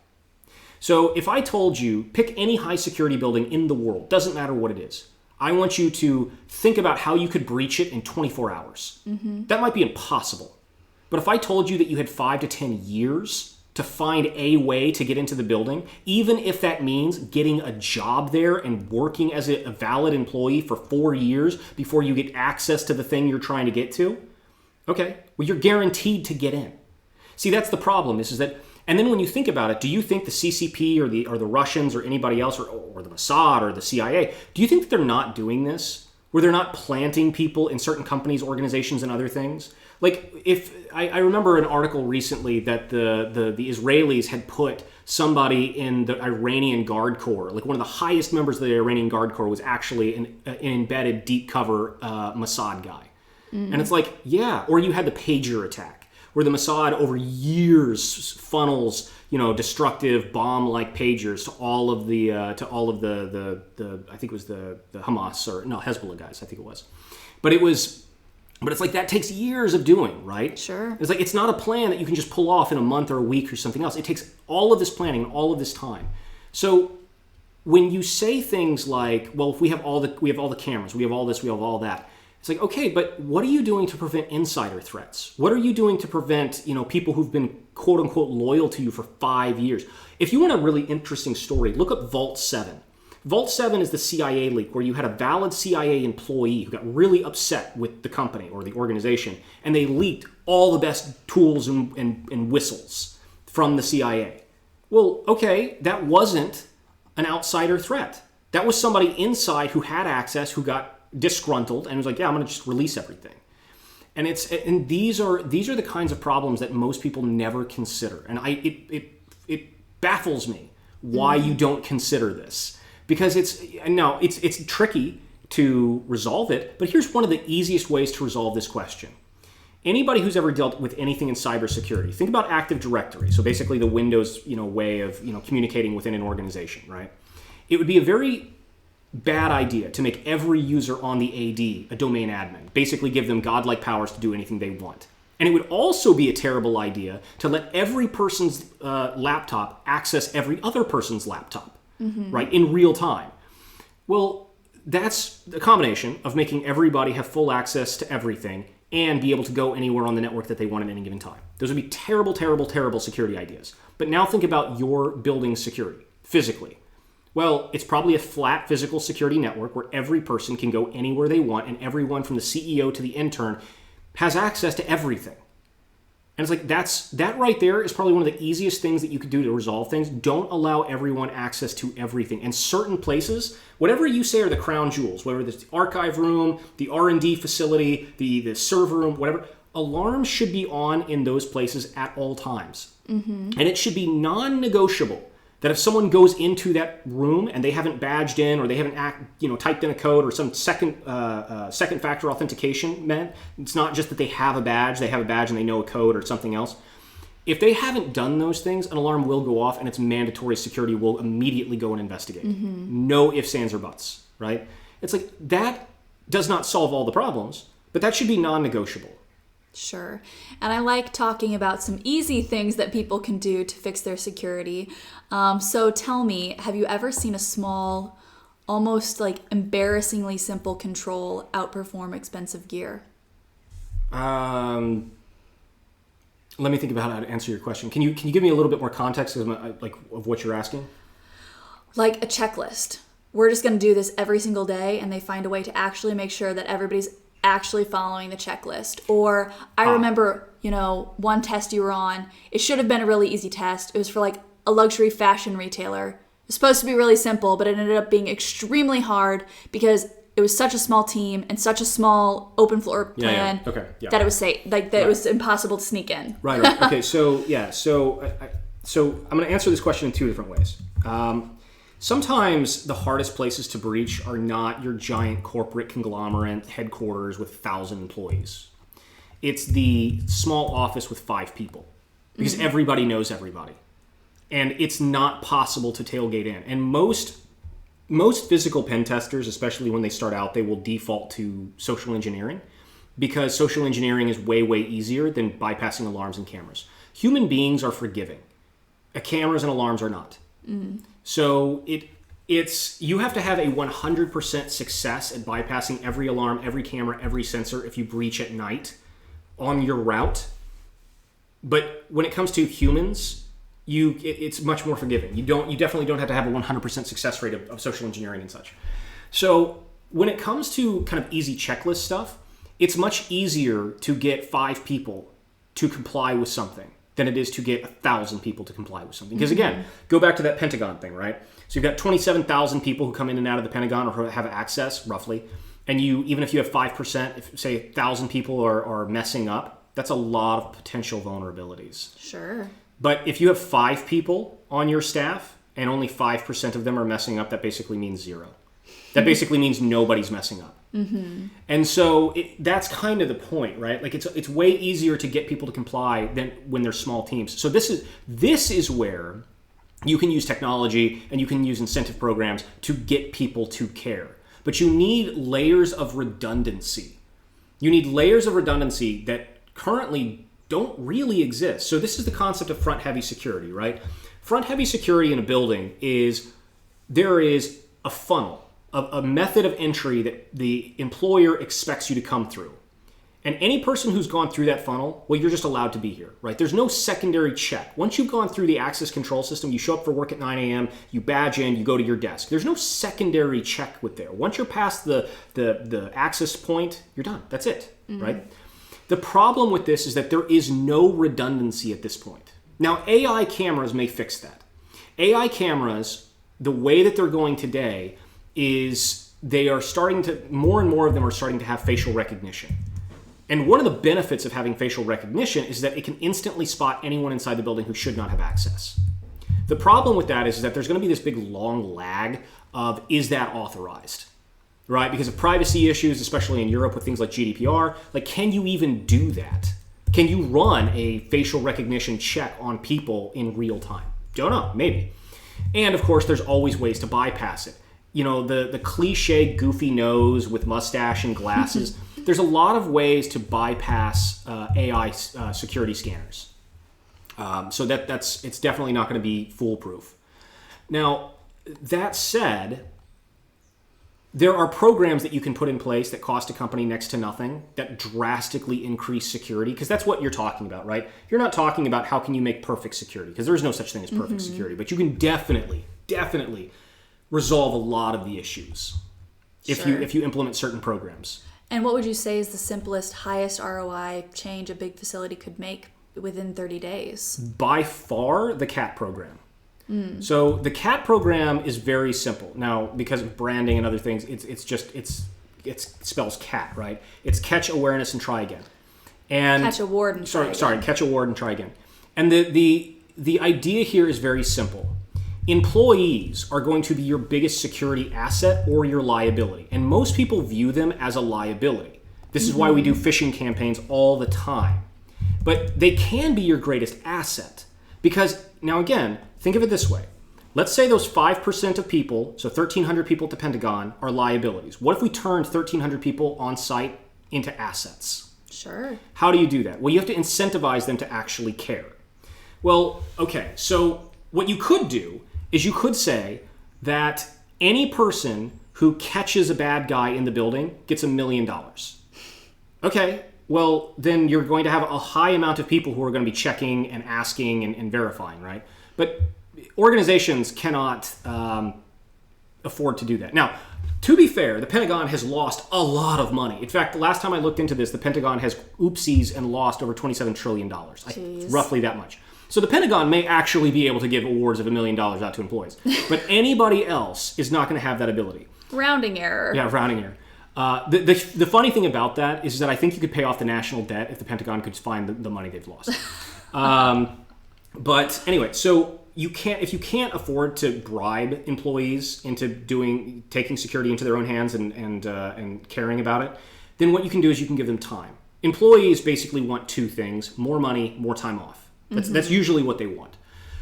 So if I told you, pick any high security building in the world, doesn't matter what it is, I want you to think about how you could breach it in 24 hours. Mm-hmm. That might be impossible. But if I told you that you had 5 to 10 years to find a way to get into the building, even if that means getting a job there and working as a valid employee for 4 years before you get access to the thing you're trying to get to, okay, well, you're guaranteed to get in. See, that's the problem, is that, and then when you think about it, do you think the CCP or the Russians or anybody else or the Mossad or the CIA, do you think that they're not doing this? Where they're not planting people in certain companies, organizations, and other things? Like, if I remember an article recently that the Israelis had put somebody in the Iranian Guard Corps, like one of the highest members of the Iranian Guard Corps was actually an embedded deep cover Mossad guy. Mm-hmm. And it's like, yeah. Or you had the pager attack, where the Mossad over years funnels, destructive bomb-like pagers to all of the I think it was the Hamas or no Hezbollah guys, I think it was, but it's like that takes years of doing, right? Sure. It's like it's not a plan that you can just pull off in a month or a week or something else. It takes all of this planning, all of this time. So when you say things like, well, if we have all the cameras, we have all this, we have all that. It's like, okay, but what are you doing to prevent insider threats? What are you doing to prevent, people who've been quote unquote loyal to you for 5 years? If you want a really interesting story, look up Vault 7. Vault 7 is the CIA leak where you had a valid CIA employee who got really upset with the company or the organization, and they leaked all the best tools and whistles from the CIA. Well, okay, that wasn't an outsider threat. That was somebody inside who had access, who got disgruntled and was like, yeah, I'm going to just release everything. And these are the kinds of problems that most people never consider. And it baffles me why you don't consider this. Because it's tricky to resolve it, but here's one of the easiest ways to resolve this question. Anybody who's ever dealt with anything in cybersecurity, think about Active Directory. So basically the Windows, way of, communicating within an organization, right? It would be a very bad idea to make every user on the AD a domain admin, basically give them godlike powers to do anything they want. And it would also be a terrible idea to let every person's laptop access every other person's laptop, right, in real time. Well, that's a combination of making everybody have full access to everything and be able to go anywhere on the network that they want at any given time. Those would be terrible, terrible, terrible security ideas. But now think about your building's security, physically. Well, it's probably a flat physical security network where every person can go anywhere they want, and everyone from the CEO to the intern has access to everything. And it's like, that right there is probably one of the easiest things that you could do to resolve things. Don't allow everyone access to everything. And certain places, whatever you say are the crown jewels, whether it's the archive room, the R&D facility, the server room, whatever, alarms should be on in those places at all times. Mm-hmm. And it should be non-negotiable that if someone goes into that room and they haven't badged in or they haven't typed in a code or some second factor authentication meant, it's not just that they have a badge and they know a code or something else. If they haven't done those things, an alarm will go off and it's mandatory security will immediately go and investigate. Mm-hmm. No ifs, ands, or buts, right? It's like that does not solve all the problems, but that should be non-negotiable. Sure. And I like talking about some easy things that people can do to fix their security. So tell me, have you ever seen a small, almost like embarrassingly simple control outperform expensive gear? Let me think about how to answer your question. Can you give me a little bit more context of what you're asking? Like a checklist. We're just going to do this every single day, and they find a way to actually make sure that everybody's actually following the checklist. Or I remember, one test you were on, it should have been a really easy test. It was for like a luxury fashion retailer. It was supposed to be really simple, but it ended up being extremely hard because it was such a small team and such a small open floor plan Okay. Yeah. that it was safe, like that it was impossible to sneak in. Right. Okay. So I'm going to answer this question in two different ways. Sometimes the hardest places to breach are not your giant corporate conglomerate headquarters with 1,000 employees. It's the small office with 5 people, because everybody knows everybody, and it's not possible to tailgate in. And most physical pen testers, especially when they start out, they will default to social engineering, because social engineering is way easier than bypassing alarms and cameras. Human beings are forgiving. Cameras and alarms are not. So it's you have to have a 100% success at bypassing every alarm, every camera, every sensor if you breach at night on your route. But when it comes to humans, it's much more forgiving. You definitely don't have to have a 100% success rate of social engineering and such. So when it comes to kind of easy checklist stuff, it's much easier to get 5 people to comply with something than it is to get 1,000 people to comply with something. Because again, go back to that Pentagon thing, right? So you've got 27,000 people who come in and out of the Pentagon or have access, roughly. And even if you have 5%, if say 1,000 people are messing up, that's a lot of potential vulnerabilities. Sure. But if you have 5 people on your staff and only 5% of them are messing up, that basically means 0. That basically means nobody's messing up. And so that's kind of the point, right? Like it's way easier to get people to comply than when they're small teams. So this is where you can use technology and you can use incentive programs to get people to care. But you need layers of redundancy. You need layers of redundancy that currently don't really exist. So this is the concept of front-heavy security, right? Front-heavy security in a building there is a funnel, a method of entry that the employer expects you to come through. And any person who's gone through that funnel, well, you're just allowed to be here, right? There's no secondary check. Once you've gone through the access control system, you show up for work at 9 a.m., you badge in, you go to your desk. There's no secondary check with there. Once you're past the access point, you're done. That's it, right? The problem with this is that there is no redundancy at this point. Now, AI cameras may fix that. AI cameras, the way that they're going today, is they are starting to, more and more of them are starting to have facial recognition. And one of the benefits of having facial recognition is that it can instantly spot anyone inside the building who should not have access. The problem with that is that there's going to be this big long lag of, is that authorized? Right? Because of privacy issues, especially in Europe with things like GDPR, like, can you even do that? Can you run a facial recognition check on people in real time? Don't know, maybe. And of course, there's always ways to bypass it. You know, the cliche goofy nose with mustache and glasses. There's a lot of ways to bypass AI security scanners. So it's definitely not going to be foolproof. Now, that said, there are programs that you can put in place that cost a company next to nothing that drastically increase security, because that's what you're talking about, right? You're not talking about how can you make perfect security, because there is no such thing as perfect security, but you can definitely resolve a lot of the issues if you implement certain programs. And what would you say is the simplest, highest ROI change a big facility could make within 30 days? By far, the CAT program. So the CAT program is very simple. Now, because of branding and other things, it spells CAT, right? It's catch, awareness, and try again. And catch, award, and try again. Catch, award, and try again. And the idea here is very simple. Employees are going to be your biggest security asset or your liability. And most people view them as a liability. This is why we do phishing campaigns all the time. But they can be your greatest asset. Because, now again, think of it this way. Let's say those 5% of people, so 1,300 people at the Pentagon, are liabilities. What if we turned 1,300 people on site into assets? Sure. How do you do that? Well, you have to incentivize them to actually care. Well, okay, so what you could do is you could say that any person who catches a bad guy in the building gets $1 million. Okay, well, then you're going to have a high amount of people who are going to be checking and asking and verifying, right? But organizations cannot afford to do that. Now, to be fair, the Pentagon has lost a lot of money. In fact, the last time I looked into this, the Pentagon has oopsies and lost over $27 trillion. Roughly that much. So the Pentagon may actually be able to give awards of $1 million out to employees. But anybody else is not going to have that ability. Rounding error. Yeah, rounding error. The funny thing about that is that I think you could pay off the national debt if the Pentagon could find the money they've lost. But anyway, so if you can't afford to bribe employees into taking security into their own hands and caring about it, then what you can do is you can give them time. Employees basically want two things: more money, more time off. That's usually what they want.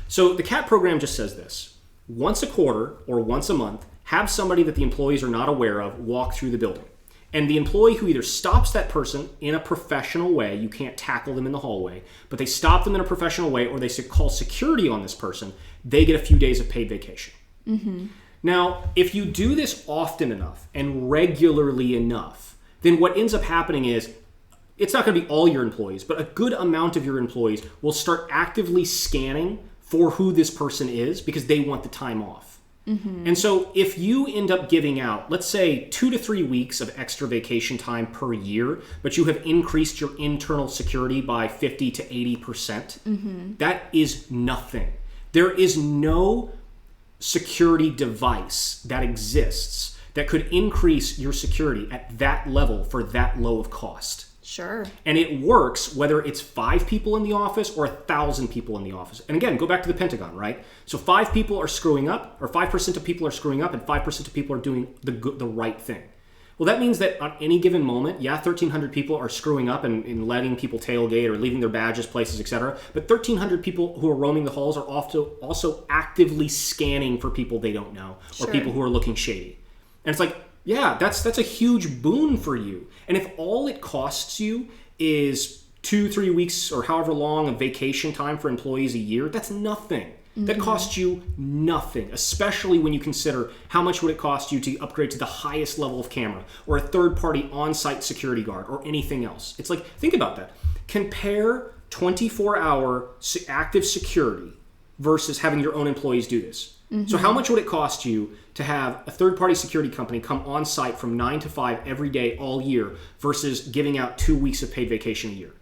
So the CAT program just says this: once a quarter or once a month, have somebody that the employees are not aware of walk through the building. And the employee who either stops that person in a professional way, you can't tackle them in the hallway, but they stop them in a professional way, or they call security on this person, they get a few days of paid vacation. Now, if you do this often enough and regularly enough, then what ends up happening is, it's not going to be all your employees, but a good amount of your employees will start actively scanning for who this person is because they want the time off. And so if you end up giving out, let's say 2 to 3 weeks of extra vacation time per year, but you have increased your internal security by 50 to 80%, that is nothing. There is no security device that exists that could increase your security at that level for that low of cost. Sure. And it works whether it's 5 people in the office or 1,000 people in the office. And again, go back to the Pentagon, right? So 5 people are screwing up, or 5% of people are screwing up, and 5% of people are doing the right thing. Well, that means that on any given moment, 1,300 people are screwing up and letting people tailgate or leaving their badges places, etc. But 1,300 people who are roaming the halls are also actively scanning for people they don't know, or people who are looking shady. And it's like, yeah, that's a huge boon for you. And if all it costs you is 2-3 weeks or however long of vacation time for employees a year, that's nothing. That costs you nothing, especially when you consider how much would it cost you to upgrade to the highest level of camera, or a third-party on-site security guard, or anything else. It's like, think about that. Compare 24-hour active security versus having your own employees do this. So how much would it cost you to have a third-party security company come on site from 9 to 5 every day all year versus giving out 2 weeks of paid vacation a year?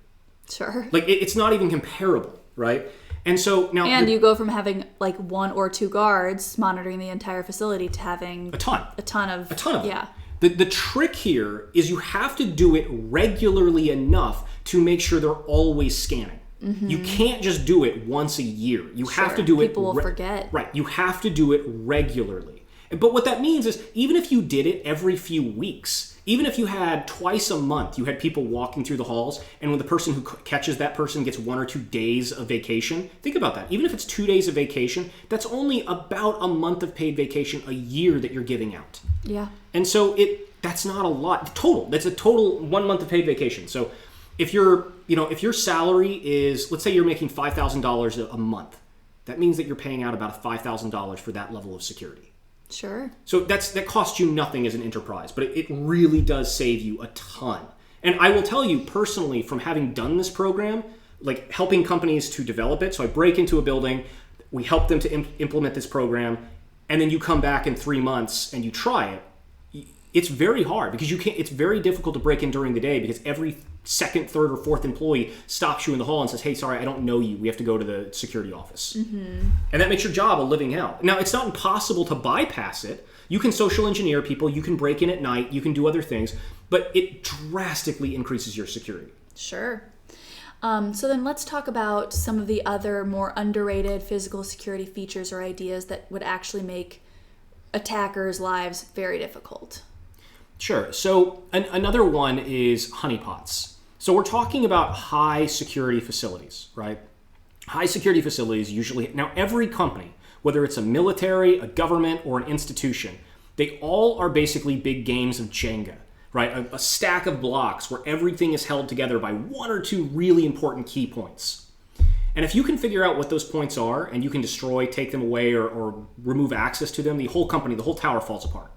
Sure. Like, it's not even comparable, right? And so now... And you go from having like 1 or 2 guards monitoring the entire facility to having... A ton of them. The trick here is you have to do it regularly enough to make sure they're always scanning. You can't just do it once a year. You have to do it... People will forget. Right. You have to do it regularly. But what that means is, even if you did it every few weeks, even if you had twice a month, you had people walking through the halls, and when the person who catches that person gets 1 or 2 days of vacation, think about that. Even if it's 2 days of vacation, that's only about a month of paid vacation a year that you're giving out. Yeah. And so that's not a lot. That's a total 1 month of paid vacation. So if your salary is, let's say you're making $5,000 a month, that means that you're paying out about $5,000 for that level of security. Sure. So that costs you nothing as an enterprise, but it really does save you a ton. And I will tell you personally, from having done this program, like helping companies to develop it. So I break into a building, we help them to implement this program, and then you come back in 3 months and you try it. It's very hard because it's very difficult to break in during the day because every second, third, or fourth employee stops you in the hall and says, hey, sorry, I don't know you. We have to go to the security office. And that makes your job a living hell. Now, it's not impossible to bypass it. You can social engineer people. You can break in at night. You can do other things. But it drastically increases your security. Sure. So then let's talk about some of the other more underrated physical security features or ideas that would actually make attackers' lives very difficult. Sure. So another one is honeypots. So we're talking about high security facilities, right? High security facilities usually... Now, every company, whether it's a military, a government, or an institution, they all are basically big games of Jenga, right? A stack of blocks where everything is held together by 1 or 2 really important key points. And if you can figure out what those points are and you can destroy, take them away, or remove access to them, the whole company, the whole tower falls apart.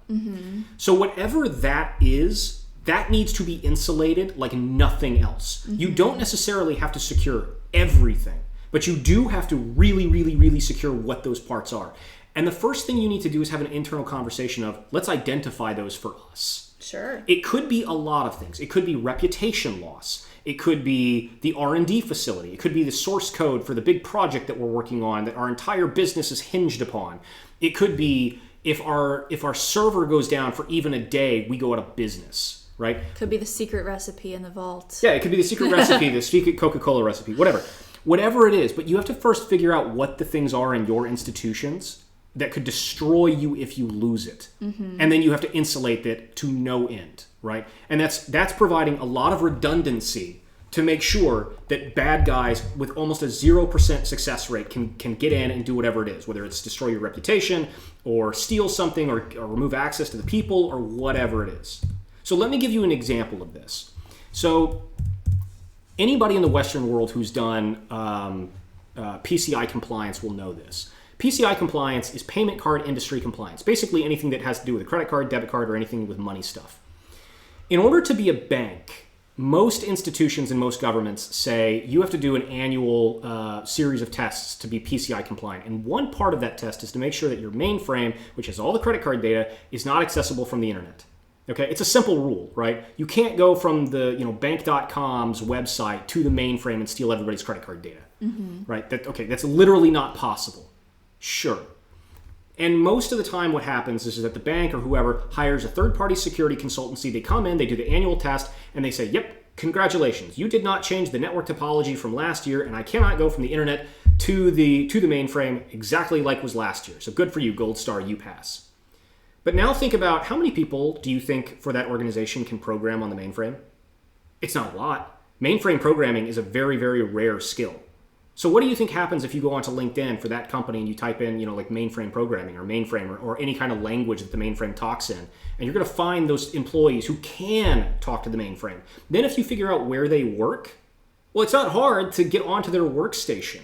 So whatever that is, that needs to be insulated like nothing else. You don't necessarily have to secure everything, but you do have to really, really, really secure what those parts are. And the first thing you need to do is have an internal conversation of, let's identify those for us. Sure. It could be a lot of things. It could be reputation loss. It could be the R&D facility. It could be the source code for the big project that we're working on that our entire business is hinged upon. It could be if our server goes down for even a day, we go out of business, right? Could be the secret recipe in the vault. Yeah, it could be the secret recipe, the secret Coca-Cola recipe, whatever it is. But you have to first figure out what the things are in your institutions that could destroy you if you lose it. And then you have to insulate it to no end, right? And that's providing a lot of redundancy to make sure that bad guys with almost a 0% success rate can get in and do whatever it is, whether it's destroy your reputation or steal something or remove access to the people or whatever it is. So let me give you an example of this. So anybody in the Western world who's done PCI compliance will know this. PCI compliance is payment card industry compliance, basically anything that has to do with a credit card, debit card, or anything with money stuff. In order to be a bank, most institutions and most governments say you have to do an annual series of tests to be PCI compliant. And one part of that test is to make sure that your mainframe, which has all the credit card data, is not accessible from the internet. Okay, it's a simple rule, right? You can't go from the bank.com's website to the mainframe and steal everybody's credit card data, right? That's literally not possible. Sure. And most of the time what happens is that the bank or whoever hires a third-party security consultancy. They come in, they do the annual test, and they say, yep, congratulations. You did not change the network topology from last year, and I cannot go from the internet to the mainframe exactly like was last year. So good for you, gold star, you pass. But now think about how many people do you think for that organization can program on the mainframe? It's not a lot. Mainframe programming is a very, very rare skill. So what do you think happens if you go onto LinkedIn for that company and you type in, like mainframe programming or mainframe or any kind of language that the mainframe talks in, and you're going to find those employees who can talk to the mainframe. Then if you figure out where they work, well, it's not hard to get onto their workstation.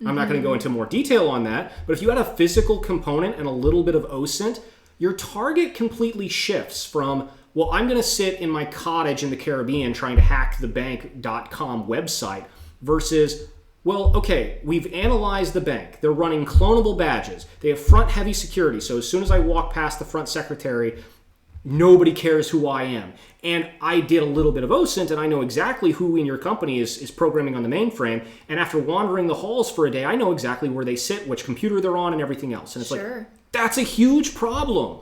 I'm not going to go into more detail on that, but if you add a physical component and a little bit of OSINT, your target completely shifts from, well, I'm going to sit in my cottage in the Caribbean trying to hack the bank.com website versus, well, okay, we've analyzed the bank. They're running clonable badges. They have front-heavy security, so as soon as I walk past the front secretary, nobody cares who I am. And I did a little bit of OSINT, and I know exactly who in your company is programming on the mainframe, and after wandering the halls for a day, I know exactly where they sit, which computer they're on, and everything else. And it's like, that's a huge problem,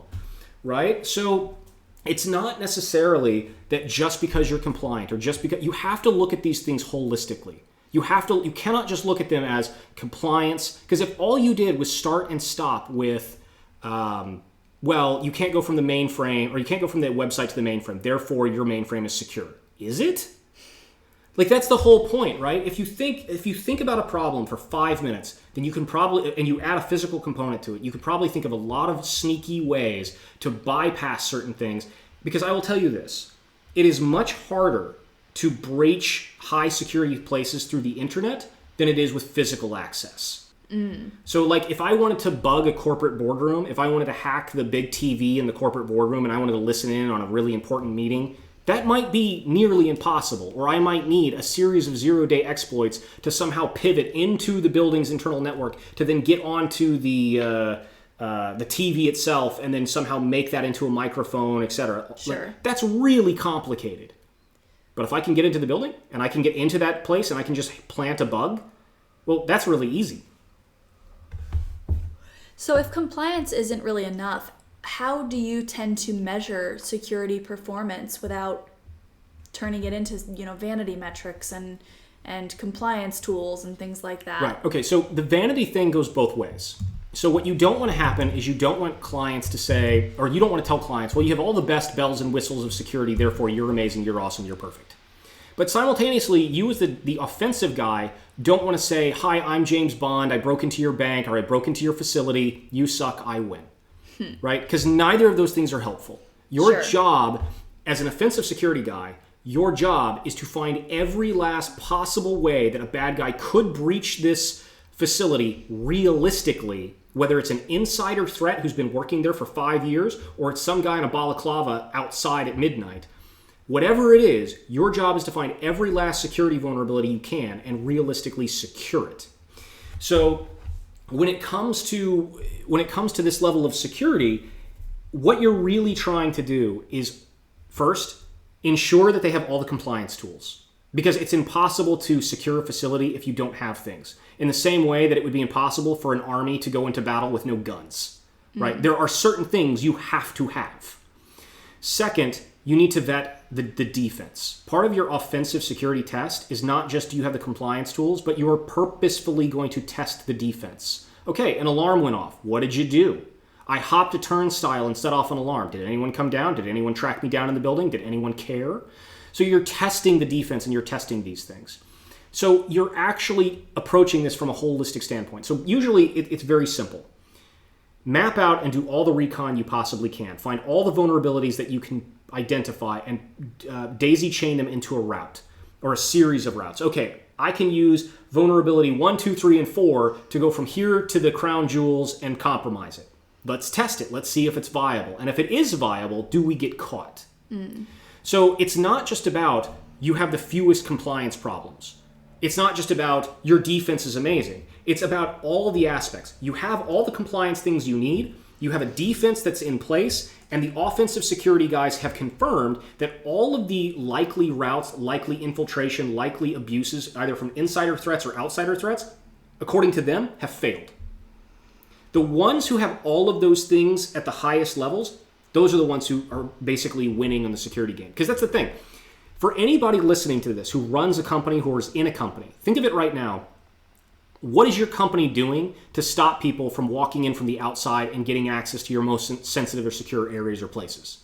right? So it's not necessarily that just because you're compliant or just because you have to look at these things holistically. You cannot just look at them as compliance, because if all you did was start and stop with, well, you can't go from the mainframe, or you can't go from the website to the mainframe, therefore your mainframe is secure. Is it? Like, that's the whole point, right? If you think about a problem for 5 minutes, then you can probably, and you add a physical component to it, you could probably think of a lot of sneaky ways to bypass certain things, because I will tell you this, it is much harder to breach high security places through the internet than it is with physical access. So like if I wanted to bug a corporate boardroom, if I wanted to hack the big TV in the corporate boardroom and I wanted to listen in on a really important meeting, that might be nearly impossible, or I might need a series of zero-day exploits to somehow pivot into the building's internal network to then get onto the TV itself and then somehow make that into a microphone, etc. Sure. Like, that's really complicated. But if I can get into the building and I can get into that place and I can just plant a bug, well, that's really easy. So if compliance isn't really enough, how do you tend to measure security performance without turning it into, vanity metrics and compliance tools and things like that? Right. Okay. So the vanity thing goes both ways. So what you don't want to happen is you don't want clients to say, or you don't want to tell clients, well, you have all the best bells and whistles of security, therefore you're amazing, you're awesome, you're perfect. But simultaneously, you as the offensive guy don't want to say, hi, I'm James Bond, I broke into your bank, or I broke into your facility, you suck, I win. Right? Because neither of those things are helpful. Your job as an offensive security guy, your job is to find every last possible way that a bad guy could breach this facility realistically, whether it's an insider threat who's been working there for 5 years, or it's some guy in a balaclava outside at midnight. Whatever it is, your job is to find every last security vulnerability you can and realistically secure it. So when it comes to this level of security, what you're really trying to do is, first, ensure that they have all the compliance tools. Because it's impossible to secure a facility if you don't have things. In the same way that it would be impossible for an army to go into battle with no guns. right? There are certain things you have to have. Second, you need to vet the defense. Part of your offensive security test is not just do you have the compliance tools, but you are purposefully going to test the defense. Okay, an alarm went off. What did you do? I hopped a turnstile and set off an alarm. Did anyone come down? Did anyone track me down in the building? Did anyone care? So you're testing the defense and you're testing these things. So you're actually approaching this from a holistic standpoint. So usually it's very simple. Map out and do all the recon you possibly can. Find all the vulnerabilities that you can identify and daisy chain them into a route or a series of routes. Okay, I can use vulnerability 1, 2, 3, and 4 to go from here to the crown jewels and compromise it. Let's test it. Let's see if it's viable. And if it is viable, do we get caught? So it's not just about you have the fewest compliance problems. It's not just about your defense is amazing. It's about all the aspects. You have all the compliance things you need. You have a defense that's in place. And the offensive security guys have confirmed that all of the likely routes, likely infiltration, likely abuses, either from insider threats or outsider threats, according to them, have failed. The ones who have all of those things at the highest levels, those are the ones who are basically winning in the security game. Because that's the thing. For anybody listening to this who runs a company, who is in a company, think of it right now. What is your company doing to stop people from walking in from the outside and getting access to your most sensitive or secure areas or places?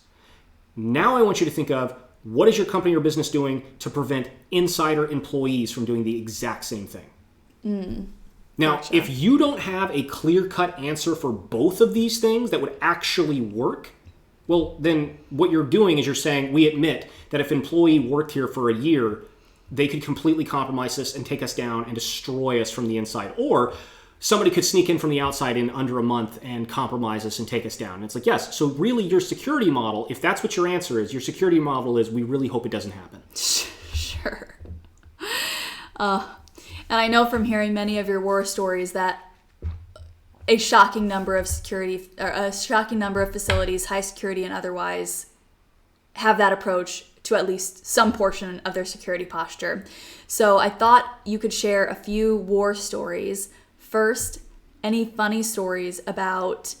Now I want you to think of what is your company or business doing to prevent insider employees from doing the exact same thing? Now, Gotcha. If you don't have a clear-cut answer for both of these things that would actually work, well, then what you're doing is you're saying, we admit that if an employee worked here for a year, they could completely compromise us and take us down and destroy us from the inside. Or somebody could sneak in from the outside in under a month and compromise us and take us down. And it's like, yes, so really your security model, if that's what your answer is, your security model is, we really hope it doesn't happen. Sure. And I know from hearing many of your war stories that a shocking number of facilities, high security and otherwise, have that approach to at least some portion of their security posture. So I thought you could share a few war stories. First, any funny stories about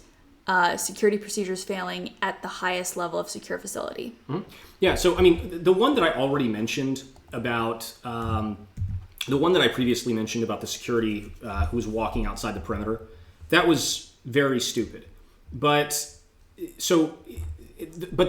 security procedures failing at the highest level of secure facility? Mm-hmm. Yeah, so I mean, the one that I already mentioned about, the one that I previously mentioned about the security who was walking outside the perimeter, that was very stupid. But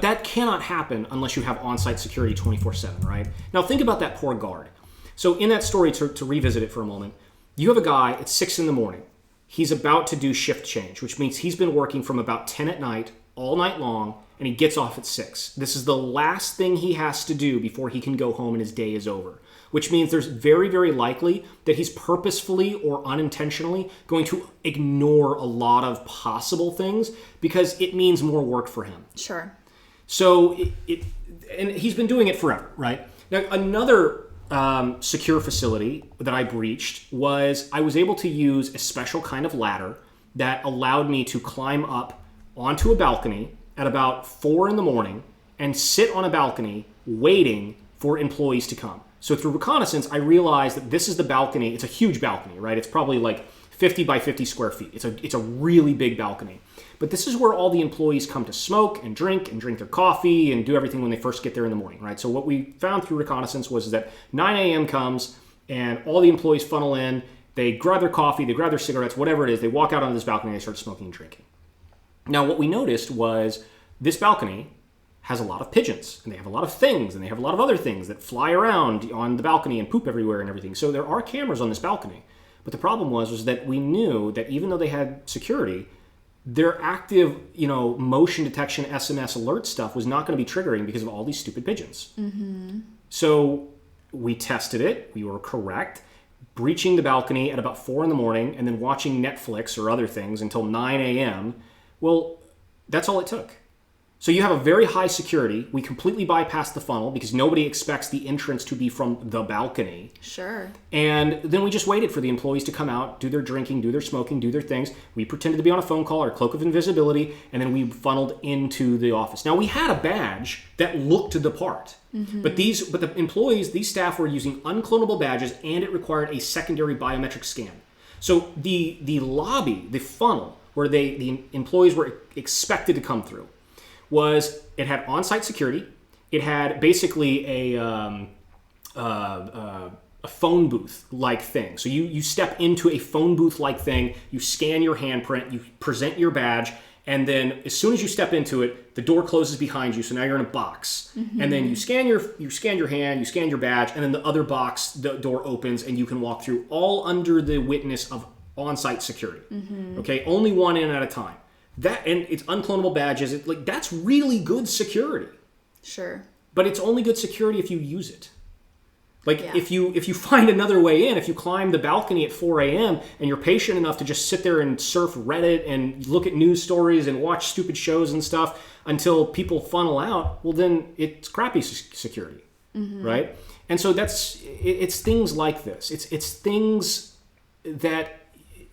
that cannot happen unless you have on-site security 24/7, right? Now think about that poor guard. So in that story, to revisit it for a moment, you have a guy at 6 a.m. He's about to do shift change, which means he's been working from about 10 at night, all night long, and he gets off at 6. This is the last thing he has to do before he can go home and his day is over. Which means there's very, very likely that he's purposefully or unintentionally going to ignore a lot of possible things because it means more work for him. Sure. So, and he's been doing it forever, right? Now, another secure facility that I breached was I was able to use a special kind of ladder that allowed me to climb up onto a balcony at about 4 a.m. and sit on a balcony waiting for employees to come. So through reconnaissance, I realized that this is the balcony. It's a huge balcony, right? It's probably like 50 by 50 square feet. It's a really big balcony. But this is where all the employees come to smoke and drink their coffee and do everything when they first get there in the morning, right? So what we found through reconnaissance was that 9 a.m. comes and all the employees funnel in. They grab their coffee, they grab their cigarettes, whatever it is. They walk out on this balcony and they start smoking and drinking. Now, what we noticed was this balcony has a lot of pigeons, and they have a lot of things, and they have a lot of other things that fly around on the balcony and poop everywhere and everything. So there are cameras on this balcony. But the problem was that we knew that even though they had security, their active, motion detection, SMS alert stuff was not going to be triggering because of all these stupid pigeons. Mm-hmm. So we tested it. We were correct. Breaching the balcony at about 4 a.m. and then watching Netflix or other things until 9 a.m. Well, that's all it took. So you have a very high security. We completely bypassed the funnel because nobody expects the entrance to be from the balcony. Sure. And then we just waited for the employees to come out, do their drinking, do their smoking, do their things. We pretended to be on a phone call or cloak of invisibility, and then we funneled into the office. Now, we had a badge that looked the part. Mm-hmm. But the employees, these staff were using unclonable badges, and it required a secondary biometric scan. So the lobby, the funnel, where the employees were expected to come through, was it had on-site security. It had basically a phone booth-like thing. So you step into a phone booth-like thing, you scan your handprint, you present your badge, and then as soon as you step into it, the door closes behind you. So now you're in a box, and then you scan your hand, you scan your badge, and then the other box, the door opens, and you can walk through, all under the witness of on-site security. Okay, only one in at a time. That, and it's unclonable badges. That's really good security. Sure. But it's only good security if you use it. If you find another way in, if you climb the balcony at 4 a.m. and you're patient enough to just sit there and surf Reddit and look at news stories and watch stupid shows and stuff until people funnel out, well, then it's crappy security, right? And so it's things like this. It's things that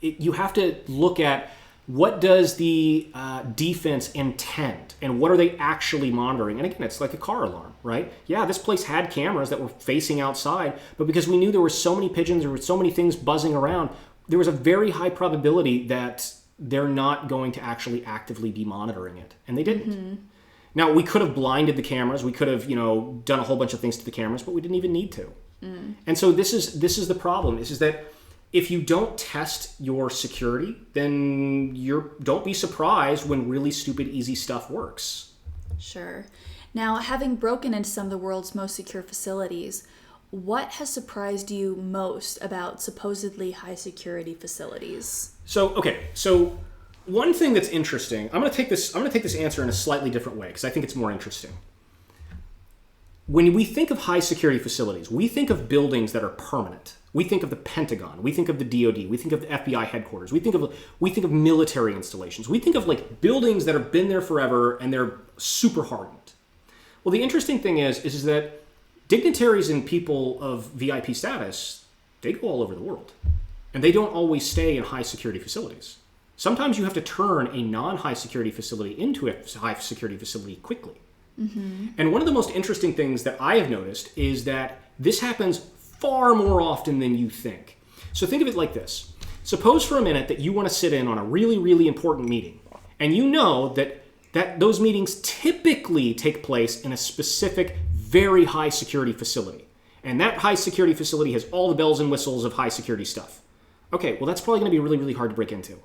you have to look at. What does the defense intend, and what are they actually monitoring? And again, it's like a car alarm, right? Yeah, this place had cameras that were facing outside, but because we knew there were so many pigeons, there were so many things buzzing around, there was a very high probability that they're not going to actually actively be monitoring it, and they didn't. Now, we could have blinded the cameras, we could have, done a whole bunch of things to the cameras, but we didn't even need to. And so this is the problem. This is that if you don't test your security, then don't be surprised when really stupid, easy stuff works. Sure. Now, having broken into some of the world's most secure facilities, what has surprised you most about supposedly high security facilities? So one thing that's interesting, I'm going to take this answer in a slightly different way because I think it's more interesting. When we think of high security facilities, we think of buildings that are permanent. We think of the Pentagon. We think of the DoD. We think of the FBI headquarters. We think of military installations. We think of buildings that have been there forever and they're super hardened. Well, the interesting thing is that dignitaries and people of VIP status, they go all over the world, and they don't always stay in high security facilities. Sometimes you have to turn a non-high security facility into a high security facility quickly. And one of the most interesting things that I have noticed is that this happens far more often than you think. So think of it like this. Suppose for a minute that you want to sit in on a really, really important meeting, and you know that those meetings typically take place in a specific, very high security facility. And that high security facility has all the bells and whistles of high security stuff. Okay, well, that's probably going to be really, really hard to break into.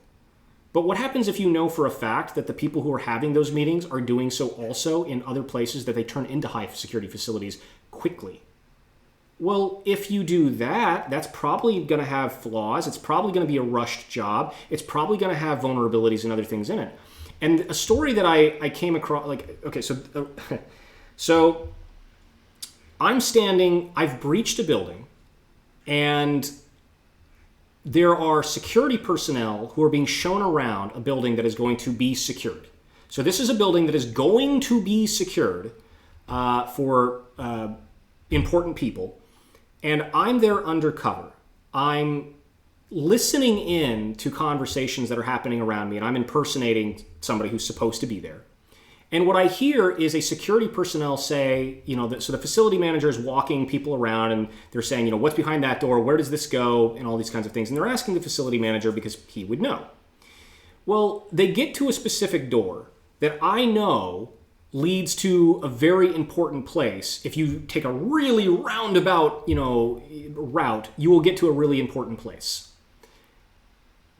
But what happens if you know for a fact that the people who are having those meetings are doing so also in other places that they turn into high security facilities quickly? Well, if you do that, that's probably going to have flaws. It's probably going to be a rushed job. It's probably going to have vulnerabilities and other things in it. And a story that I came across, so I've breached a building, and there are security personnel who are being shown around a building that is going to be secured. So this is a building that is going to be secured for important people. And I'm there undercover. I'm listening in to conversations that are happening around me, and I'm impersonating somebody who's supposed to be there. And what I hear is a security personnel say, so the facility manager is walking people around, and they're saying, what's behind that door? Where does this go? And all these kinds of things. And they're asking the facility manager because he would know. Well, they get to a specific door that I know leads to a very important place. If you take a really roundabout, route, you will get to a really important place.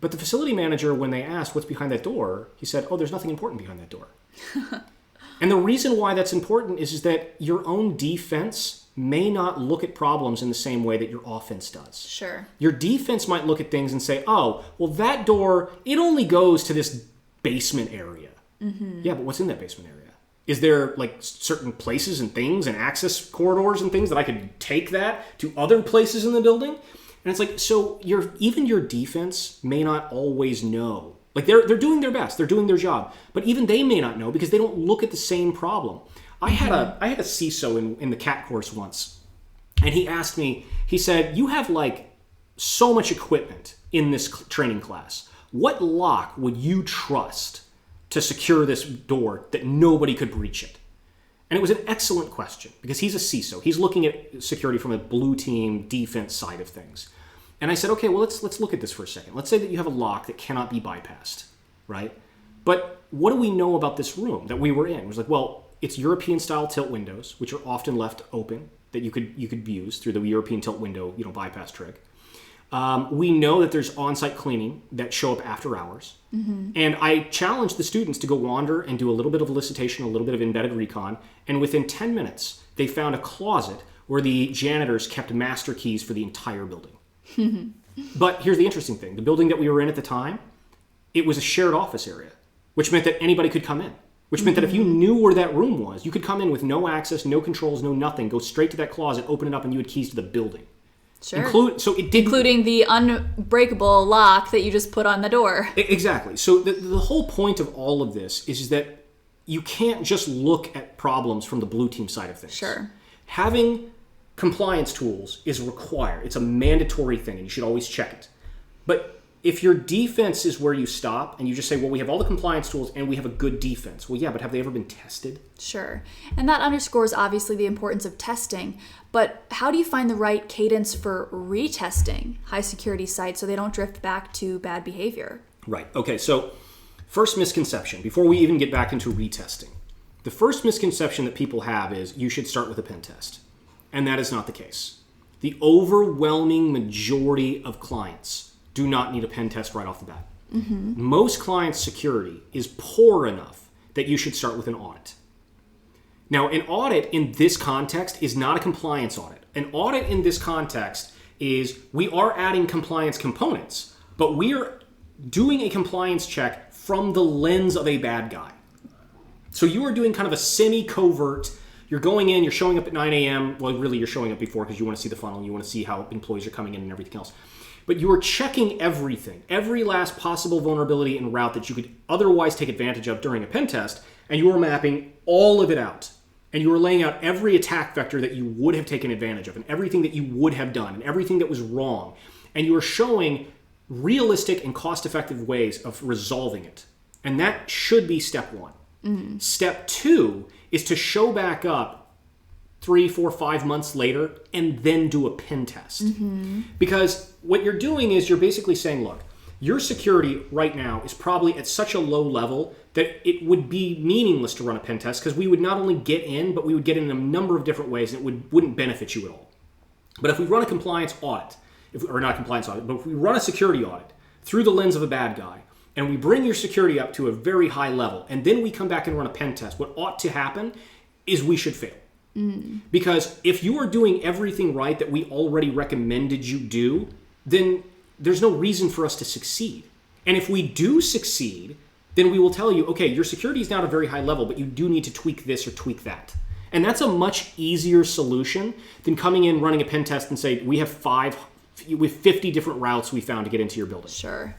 But the facility manager, when they asked what's behind that door, he said, oh, there's nothing important behind that door. And the reason why that's important is that your own defense may not look at problems in the same way that your offense does. Sure. Your defense might look at things and say, oh, well, that door, it only goes to this basement area. Yeah, but what's in that basement area? Is there certain places and things and access corridors and things that I could take that to other places in the building? And it's so even your defense may not always know. They're doing their best, they're doing their job, but even they may not know because they don't look at the same problem. I had a CISO in the CAT course once, and he asked me, he said, you have so much equipment in this training class. What lock would you trust to secure this door that nobody could breach it? And it was an excellent question because he's a CISO. He's looking at security from a blue team defense side of things. And I said, okay, well, let's look at this for a second. Let's say that you have a lock that cannot be bypassed, right? But what do we know about this room that we were in? It was like, well, it's European-style tilt windows, which are often left open, that you could use through the European tilt window, bypass trick. We know that there's on-site cleaning that show up after hours. And I challenged the students to go wander and do a little bit of elicitation, a little bit of embedded recon. And within 10 minutes, they found a closet where the janitors kept master keys for the entire building. But here's the interesting thing. The building that we were in at the time, it was a shared office area, which meant that anybody could come in. Which meant that if you knew where that room was, you could come in with no access, no controls, no nothing, go straight to that closet, open it up, and you had keys to the building. Sure. Including the unbreakable lock that you just put on the door. Exactly. So the whole point of all of this is that you can't just look at problems from the blue team side of things. Sure. Having compliance tools is required. It's a mandatory thing, and you should always check it. But if your defense is where you stop and you just say, well, we have all the compliance tools and we have a good defense. Well, yeah, but have they ever been tested? Sure. And that underscores, obviously, the importance of testing. But how do you find the right cadence for retesting high security sites so they don't drift back to bad behavior? Right. Okay, so first misconception, before we even get back into retesting. The first misconception that people have is you should start with a pen test. And that is not the case. The overwhelming majority of clients do not need a pen test right off the bat. Most clients' security is poor enough that you should start with an audit. Now, an audit in this context is not a compliance audit. An audit in this context is we are adding compliance components, but we are doing a compliance check from the lens of a bad guy. So you are doing kind of a semi-covert. You're going in, you're showing up at 9 a.m. Well, really, you're showing up before because you want to see the funnel, you want to see how employees are coming in and everything else. But you are checking everything, every last possible vulnerability and route that you could otherwise take advantage of during a pen test, and you are mapping all of it out. And you are laying out every attack vector that you would have taken advantage of, and everything that you would have done, and everything that was wrong. And you are showing realistic and cost-effective ways of resolving it. And that should be step one. Step two is to show back up 3, 4, 5 months later and then do a pen test. Because what you're doing is you're basically saying, look, your security right now is probably at such a low level that it would be meaningless to run a pen test because we would not only get in, but we would get in a number of different ways and it wouldn't benefit you at all. But if we run a compliance audit, or not a compliance audit, but if we run a security audit through the lens of a bad guy, and we bring your security up to a very high level, and then we come back and run a pen test, what ought to happen is we should fail. Because if you are doing everything right that we already recommended you do, then there's no reason for us to succeed. And if we do succeed, then we will tell you, okay, your security is now at a very high level, but you do need to tweak this or tweak that. And that's a much easier solution than coming in, running a pen test and say, we have 50 different routes we found to get into your building. Sure.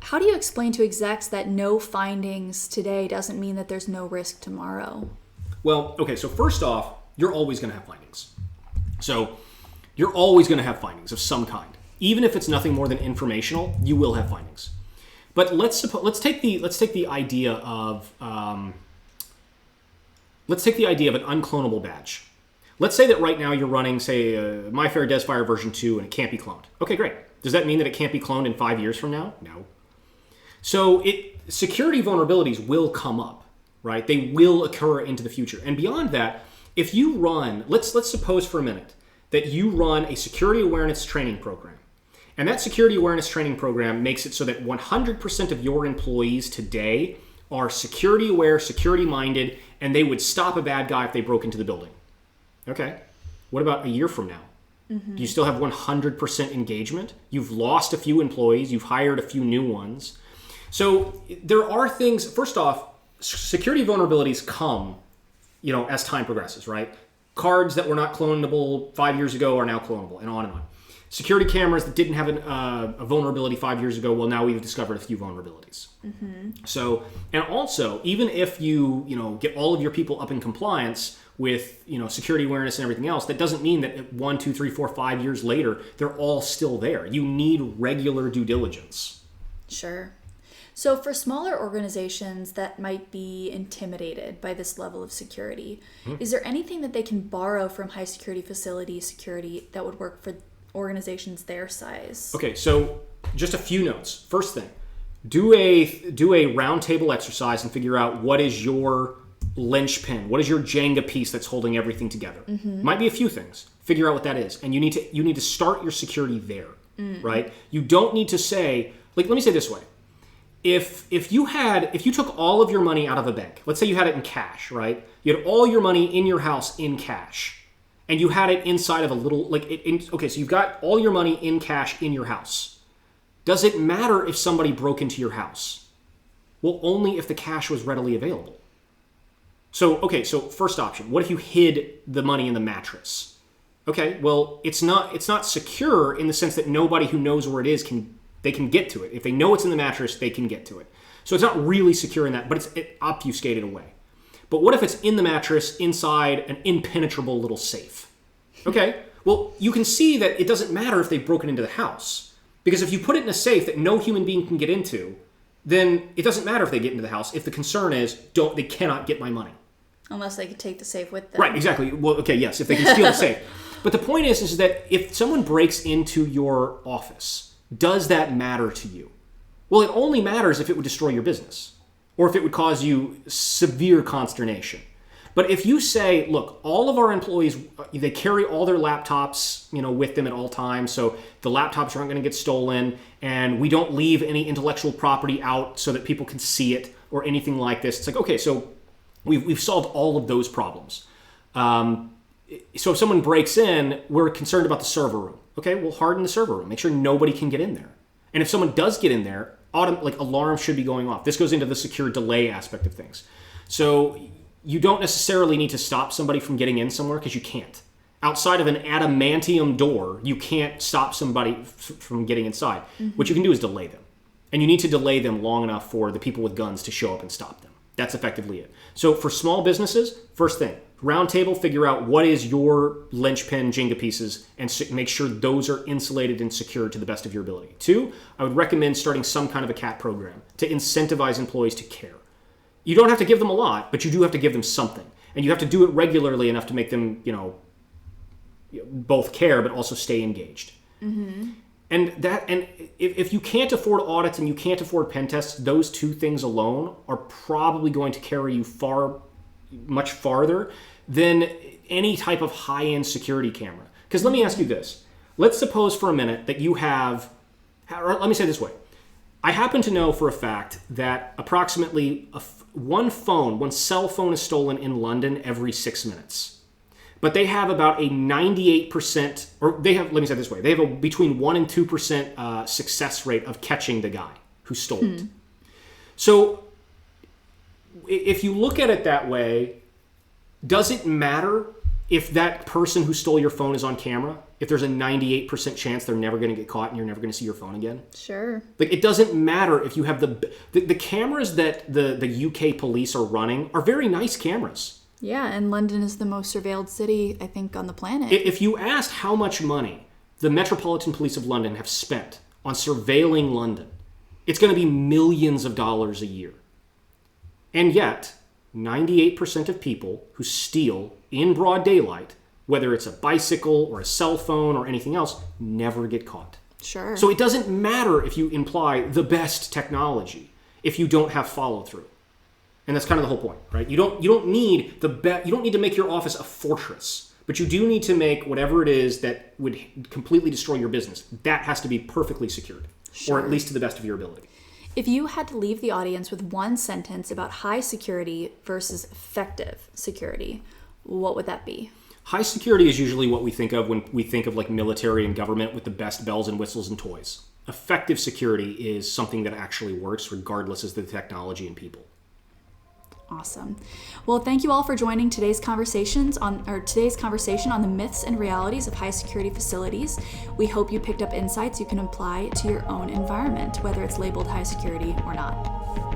How do you explain to execs that no findings today doesn't mean that there's no risk tomorrow? Well, okay, so first off, you're always going to have findings. So you're always going to have findings of some kind. Even if it's nothing more than informational, you will have findings. But let's take the idea of an unclonable badge. Let's say that right now you're running, say, MyFair Desfire version 2 and it can't be cloned. Okay, great. Does that mean that it can't be cloned in 5 years from now? No. So security vulnerabilities will come up. Right? They will occur into the future. And beyond that, if you run, let's suppose for a minute that you run a security awareness training program. And that security awareness training program makes it so that 100% of your employees today are security aware, security minded, and they would stop a bad guy if they broke into the building. Okay. What about a year from now? Do you still have 100% engagement? You've lost a few employees. You've hired a few new ones. So there are things, first off, security vulnerabilities come, as time progresses, right? Cards that were not clonable 5 years ago are now clonable, and on and on. Security cameras that didn't have a vulnerability 5 years ago, well, now we've discovered a few vulnerabilities. So, and also, even if you get all of your people up in compliance with security awareness and everything else, that doesn't mean that 1, 2, 3, 4, 5 years later they're all still there. You need regular due diligence. Sure. So for smaller organizations that might be intimidated by this level of security, is there anything that they can borrow from high security facility security that would work for organizations their size? Okay, so just a few notes. First thing, do a round table exercise and figure out what is your linchpin, what is your Jenga piece that's holding everything together. Might be a few things. Figure out what that is, and you need to start your security there, right? You don't need to say, like, let me say it this way: if you took all of your money out of a bank, let's say you had it in cash, right? You had all your money in your house in cash, and you had it inside of a little okay, so you've got all your money in cash in your house. Does it matter if somebody broke into your house? Well, only if the cash was readily available. So first option, what if you hid the money in the mattress? Okay, well, it's not secure in the sense that nobody who knows where it is can get to it. If they know it's in the mattress, they can get to it. So it's not really secure in that, but it's obfuscated away. But what if it's in the mattress inside an impenetrable little safe? Okay, well, you can see that it doesn't matter if they've broken into the house. Because if you put it in a safe that no human being can get into, then it doesn't matter if they get into the house if the concern is they cannot get my money. Unless they could take the safe with them. Right, exactly. Well, okay, yes, if they can steal the safe. But the point is that if someone breaks into your office, does that matter to you? Well, it only matters if it would destroy your business or if it would cause you severe consternation. But if you say, look, all of our employees, they carry all their laptops, with them at all times, so the laptops aren't going to get stolen, and we don't leave any intellectual property out so that people can see it or anything like this. It's like, okay, so we've solved all of those problems. So if someone breaks in, we're concerned about the server room. Okay, we'll harden the server room. Make sure nobody can get in there. And if someone does get in there, alarms should be going off. This goes into the secure delay aspect of things. So you don't necessarily need to stop somebody from getting in somewhere because you can't. Outside of an adamantium door, you can't stop somebody from getting inside. What you can do is delay them. And you need to delay them long enough for the people with guns to show up and stop them. That's effectively it. So for small businesses, first thing, round table, figure out what is your linchpin Jenga pieces and make sure those are insulated and secure to the best of your ability. 2, I would recommend starting some kind of a CAT program to incentivize employees to care. You don't have to give them a lot, but you do have to give them something. And you have to do it regularly enough to make them, both care but also stay engaged. And if you can't afford audits and you can't afford pen tests, those two things alone are probably going to carry you much farther than any type of high-end security camera. Because let me ask you this. Let's suppose for a minute that you have, or let me say it this way. I happen to know for a fact that approximately one cell phone is stolen in London every 6 minutes. But they have about a 98%, let me say it this way, they have a between 1% and 2% success rate of catching the guy who stole it. So if you look at it that way, does it matter if that person who stole your phone is on camera? If there's a 98% chance they're never going to get caught and you're never going to see your phone again? Sure. It doesn't matter if you have the cameras that the UK police are running are very nice cameras. Yeah, and London is the most surveilled city, I think, on the planet. If you asked how much money the Metropolitan Police of London have spent on surveilling London, it's going to be millions of dollars a year. And yet, 98% of people who steal in broad daylight, whether it's a bicycle or a cell phone or anything else, never get caught. Sure. So it doesn't matter if you imply the best technology if you don't have follow-through. And that's kind of the whole point, right? You don't need to make your office a fortress, but you do need to make whatever it is that would completely destroy your business. That has to be perfectly secured, or at least to the best of your ability. If you had to leave the audience with one sentence about high security versus effective security, what would that be? High security is usually what we think of when we think of like military and government with the best bells and whistles and toys. Effective security is something that actually works regardless of the technology and people. Awesome. Well, thank you all for joining today's conversation on the myths and realities of high security facilities. We hope you picked up insights you can apply to your own environment, whether it's labeled high security or not.